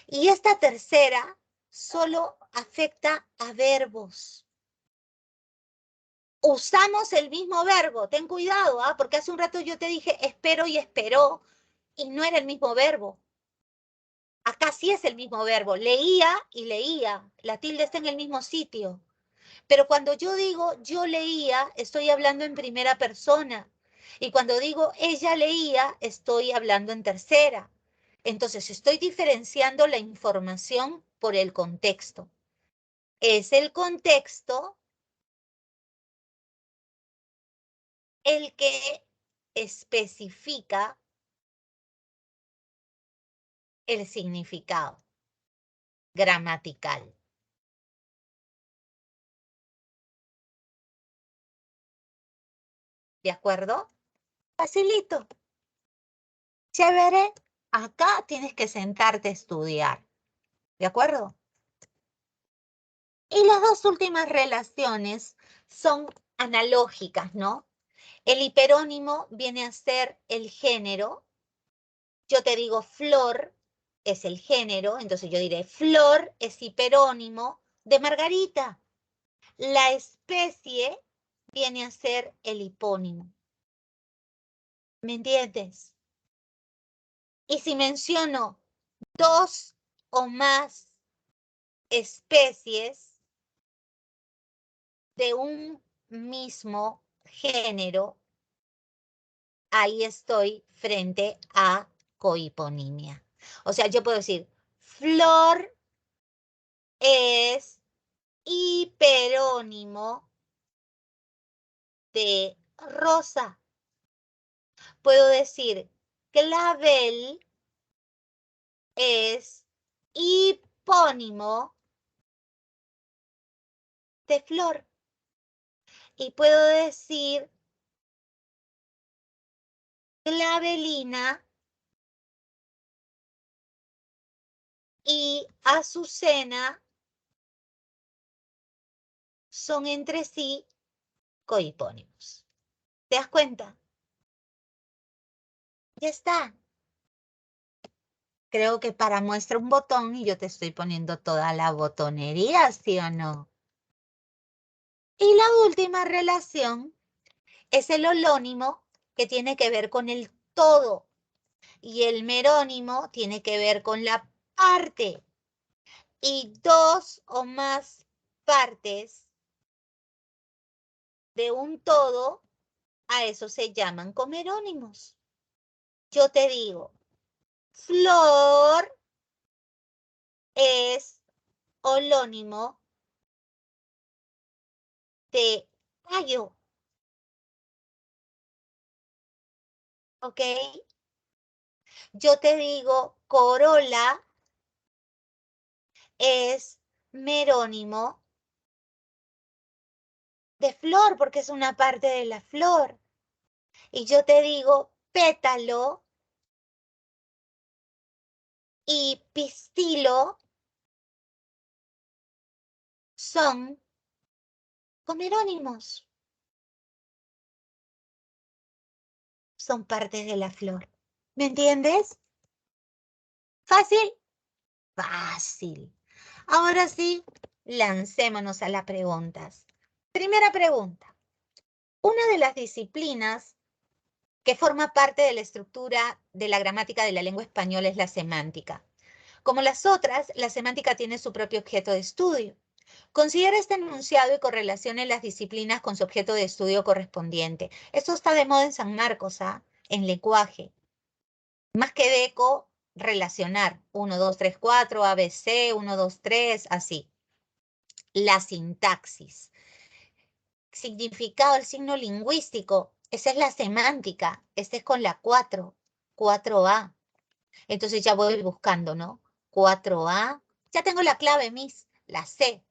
Y esta tercera solo afecta a verbos. Usamos el mismo verbo, ten cuidado, ¿ah? Porque hace un rato yo te dije espero y esperó, y no era el mismo verbo. Acá sí es el mismo verbo, leía y leía, la tilde está en el mismo sitio. Pero cuando yo digo yo leía, estoy hablando en primera persona. Y cuando digo ella leía, estoy hablando en tercera. Entonces estoy diferenciando la información por el contexto. Es el contexto el que especifica el significado gramatical. ¿De acuerdo? Facilito. Chévere. Acá tienes que sentarte a estudiar. ¿De acuerdo? Y las dos últimas relaciones son analógicas, ¿no? El hiperónimo viene a ser el género. Yo te digo flor es el género, entonces yo diré flor es hiperónimo de Margarita. La especie viene a ser el hipónimo. ¿Me entiendes? Y si menciono dos o más especies de un mismo género, ahí estoy frente a cohiponimia. O sea, yo puedo decir, flor es hiperónimo de rosa. Puedo decir, clavel es hipónimo de flor. Y puedo decir, clavelina y azucena son entre sí cohipónimos. ¿Te das cuenta? Ya está. Creo que para muestra un botón y yo te estoy poniendo toda la botonería, ¿sí o no? Y la última relación es el holónimo, que tiene que ver con el todo. Y el merónimo tiene que ver con la parte. Y dos o más partes de un todo, a eso se llaman comerónimos. Yo te digo, flor es holónimo de tallo, ¿ok? Yo te digo, corola es merónimo de flor, porque es una parte de la flor. Y yo te digo, pétalo y pistilo son comerónimos, son partes de la flor. ¿Me entiendes? ¿Fácil? Fácil. Ahora sí, lancémonos a las preguntas. Primera pregunta. Una de las disciplinas que forma parte de la estructura de la gramática de la lengua española es la semántica. Como las otras, la semántica tiene su propio objeto de estudio. Considera este enunciado y correlacione las disciplinas con su objeto de estudio correspondiente. Esto está de moda en San Marcos, ¿ah? En lenguaje. Más que deco, relacionar. 1, 2, 3, 4, ABC, 1, 2, 3, así. la sintaxis. Significado del signo lingüístico, esa es la semántica, esta es con la 4A. Entonces ya voy buscando, ¿no? 4A, ya tengo la clave, Miss, la C.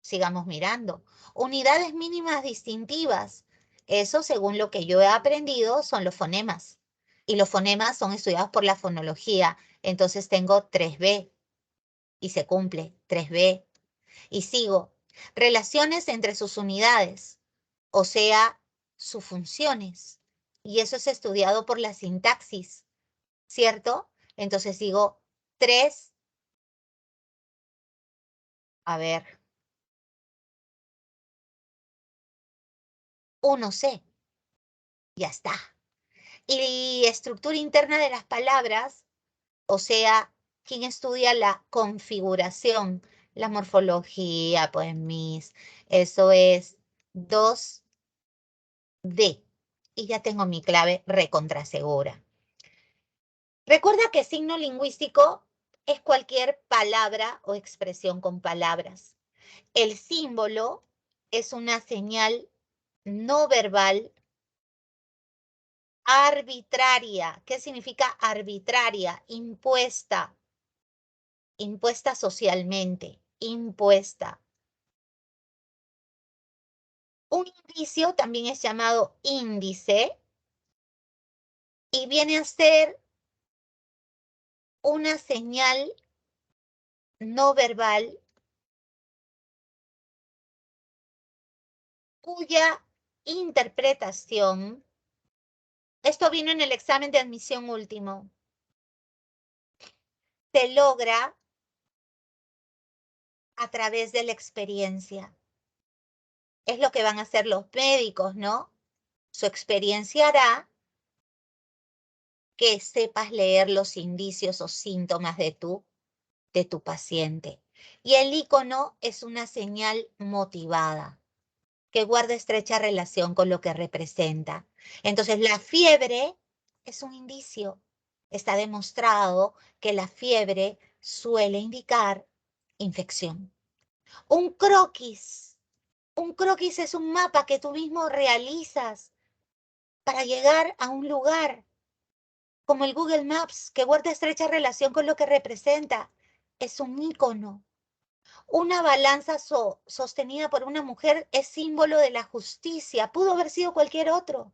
Sigamos mirando. Unidades mínimas distintivas. Eso, según lo que yo he aprendido, son los fonemas. Y los fonemas son estudiados por la fonología. Entonces tengo 3B y se cumple 3B. Y sigo. Relaciones entre sus unidades, o sea, sus funciones. Y eso es estudiado por la sintaxis, ¿cierto? Entonces digo 3, a ver, 1C. Ya está. Y estructura interna de las palabras, o sea, ¿quién estudia la configuración? La morfología, pues, Miss, eso es 2D. Y ya tengo mi clave recontrasegura. Recuerda que signo lingüístico es cualquier palabra o expresión con palabras. El símbolo es una señal no verbal arbitraria. ¿Qué significa arbitraria? Impuesta. Impuesta socialmente. Impuesta. Un indicio también es llamado índice y viene a ser una señal no verbal cuya interpretación, esto vino en el examen de admisión último, se logra a través de la experiencia. Es lo que van a hacer los médicos, ¿no? Su experiencia hará que sepas leer los indicios o síntomas de tu paciente. Y el icono es una señal motivada que guarda estrecha relación con lo que representa. Entonces, la fiebre es un indicio. Está demostrado que la fiebre suele indicar infección. Un croquis. Un croquis es un mapa que tú mismo realizas para llegar a un lugar, como el Google Maps, que guarda estrecha relación con lo que representa. Es un ícono. Una balanza sostenida por una mujer es símbolo de la justicia. Pudo haber sido cualquier otro.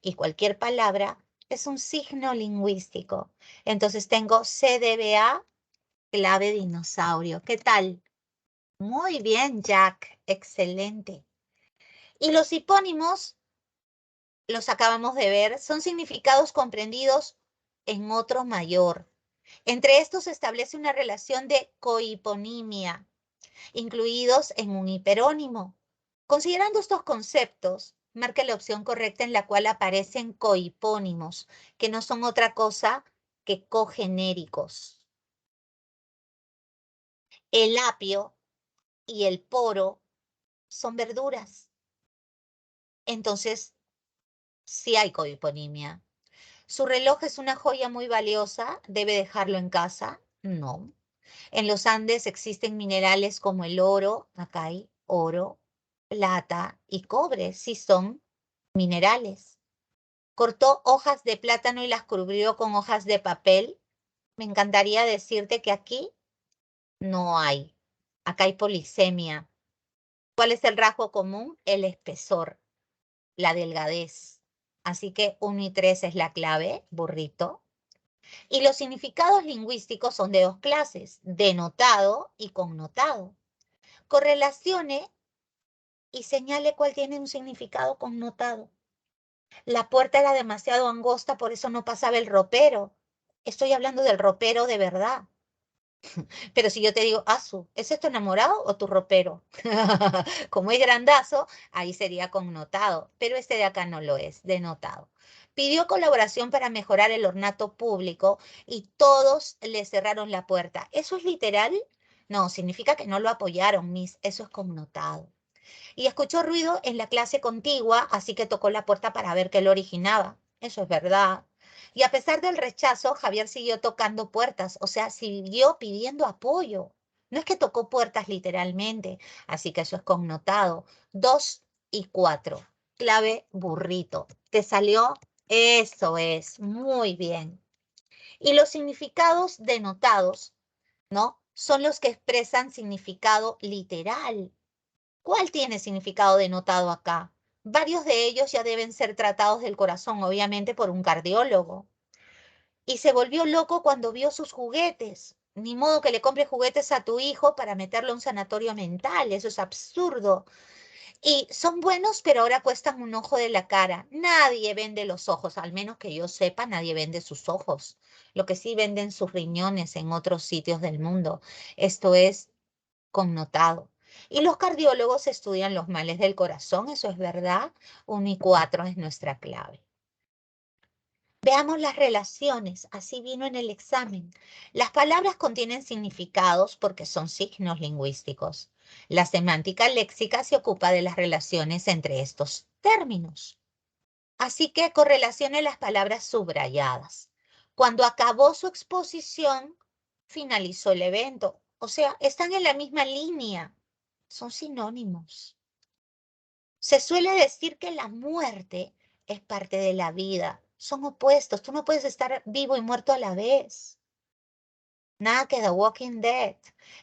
Y cualquier palabra es un signo lingüístico. Entonces tengo CDBA, clave dinosaurio. ¿Qué tal? Muy bien, Jack. Excelente. Y los hipónimos, los acabamos de ver, son significados comprendidos en otro mayor. Entre estos se establece una relación de cohiponimia, incluidos en un hiperónimo. Considerando estos conceptos, marque la opción correcta en la cual aparecen cohipónimos, que no son otra cosa que cogenéricos. El apio y el poro son verduras. Entonces, sí hay cohiponimia. ¿Su reloj es una joya muy valiosa? ¿Debe dejarlo en casa? No. En los Andes existen minerales como el oro, acá hay oro, plata y cobre, sí son minerales. Cortó hojas de plátano y las cubrió con hojas de papel. Me encantaría decirte que aquí no hay. Acá hay polisemia. ¿Cuál es el rasgo común? El espesor, la delgadez. Así que 1 y 3 es la clave, burrito. Y los significados lingüísticos son de dos clases, denotado y connotado. Correlacione y señale cuál tiene un significado connotado. La puerta era demasiado angosta, por eso no pasaba el ropero. Estoy hablando del ropero de verdad. Pero si yo te digo, Azu, ¿es esto enamorado o tu ropero? Como es grandazo, ahí sería connotado, pero este de acá no lo es, denotado. Pidió colaboración para mejorar el ornato público y todos le cerraron la puerta. ¿Eso es literal? No, significa que no lo apoyaron, Miss. Eso es connotado. Y escuchó ruido en la clase contigua, así que tocó la puerta para ver qué lo originaba. Eso es verdad. Y a pesar del rechazo, Javier siguió tocando puertas, o sea, siguió pidiendo apoyo. No es que tocó puertas literalmente, así que eso es connotado. 2 y 4. Clave burrito. ¿Te salió? Eso es. Muy bien. Y los significados denotados, ¿no? Son los que expresan significado literal. ¿Cuál tiene significado denotado acá? Varios de ellos ya deben ser tratados del corazón, obviamente por un cardiólogo. Y se volvió loco cuando vio sus juguetes. Ni modo que le compre juguetes a tu hijo para meterlo a un sanatorio mental. Eso es absurdo. Y son buenos, pero ahora cuestan un ojo de la cara. Nadie vende los ojos, al menos que yo sepa, nadie vende sus ojos. Lo que sí venden sus riñones en otros sitios del mundo. Esto es connotado. Y los cardiólogos estudian los males del corazón, eso es verdad. 1 y 4 es nuestra clave. Veamos las relaciones, así vino en el examen. Las palabras contienen significados porque son signos lingüísticos. La semántica léxica se ocupa de las relaciones entre estos términos. Así que correlacione las palabras subrayadas. Cuando acabó su exposición, finalizó el evento. O sea, están en la misma línea. Son sinónimos. Se suele decir que la muerte es parte de la vida. Son opuestos. Tú no puedes estar vivo y muerto a la vez. Nada que The Walking Dead.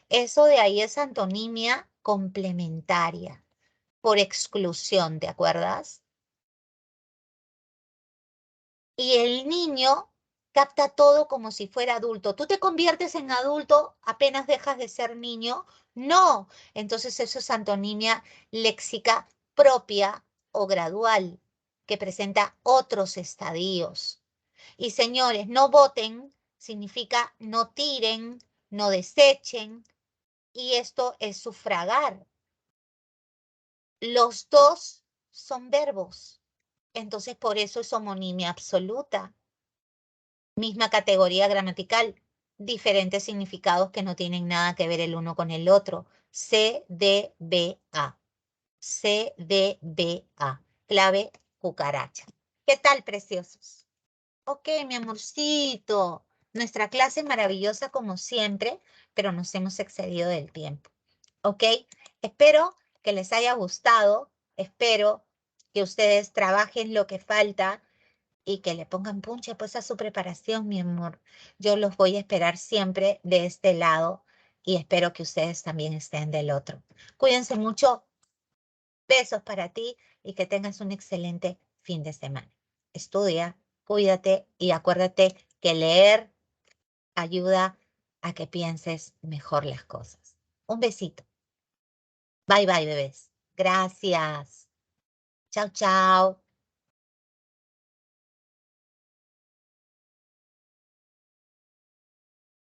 Eso de ahí es antonimia complementaria. Por exclusión, ¿te acuerdas? Y el niño capta todo como si fuera adulto. ¿Tú te conviertes en adulto apenas dejas de ser niño? No. Entonces eso es antonimia léxica propia o gradual, que presenta otros estadios. Y señores, no voten significa no tiren, no desechen, y esto es sufragar. Los dos son verbos, entonces por eso es homonimia absoluta. Misma categoría gramatical, diferentes significados que no tienen nada que ver el uno con el otro. CDBA. CDBA. Clave cucaracha. ¿Qué tal, preciosos? Ok, mi amorcito. Nuestra clase maravillosa como siempre, pero nos hemos excedido del tiempo. ¿Ok? Espero que les haya gustado. Espero que ustedes trabajen lo que falta y que le pongan punche pues a su preparación, mi amor. Yo los voy a esperar siempre de este lado y espero que ustedes también estén del otro. Cuídense mucho. Besos para ti y que tengas un excelente fin de semana. Estudia, cuídate y acuérdate que leer ayuda a que pienses mejor las cosas. Un besito. Bye bye, bebés. Gracias. Chao, chao.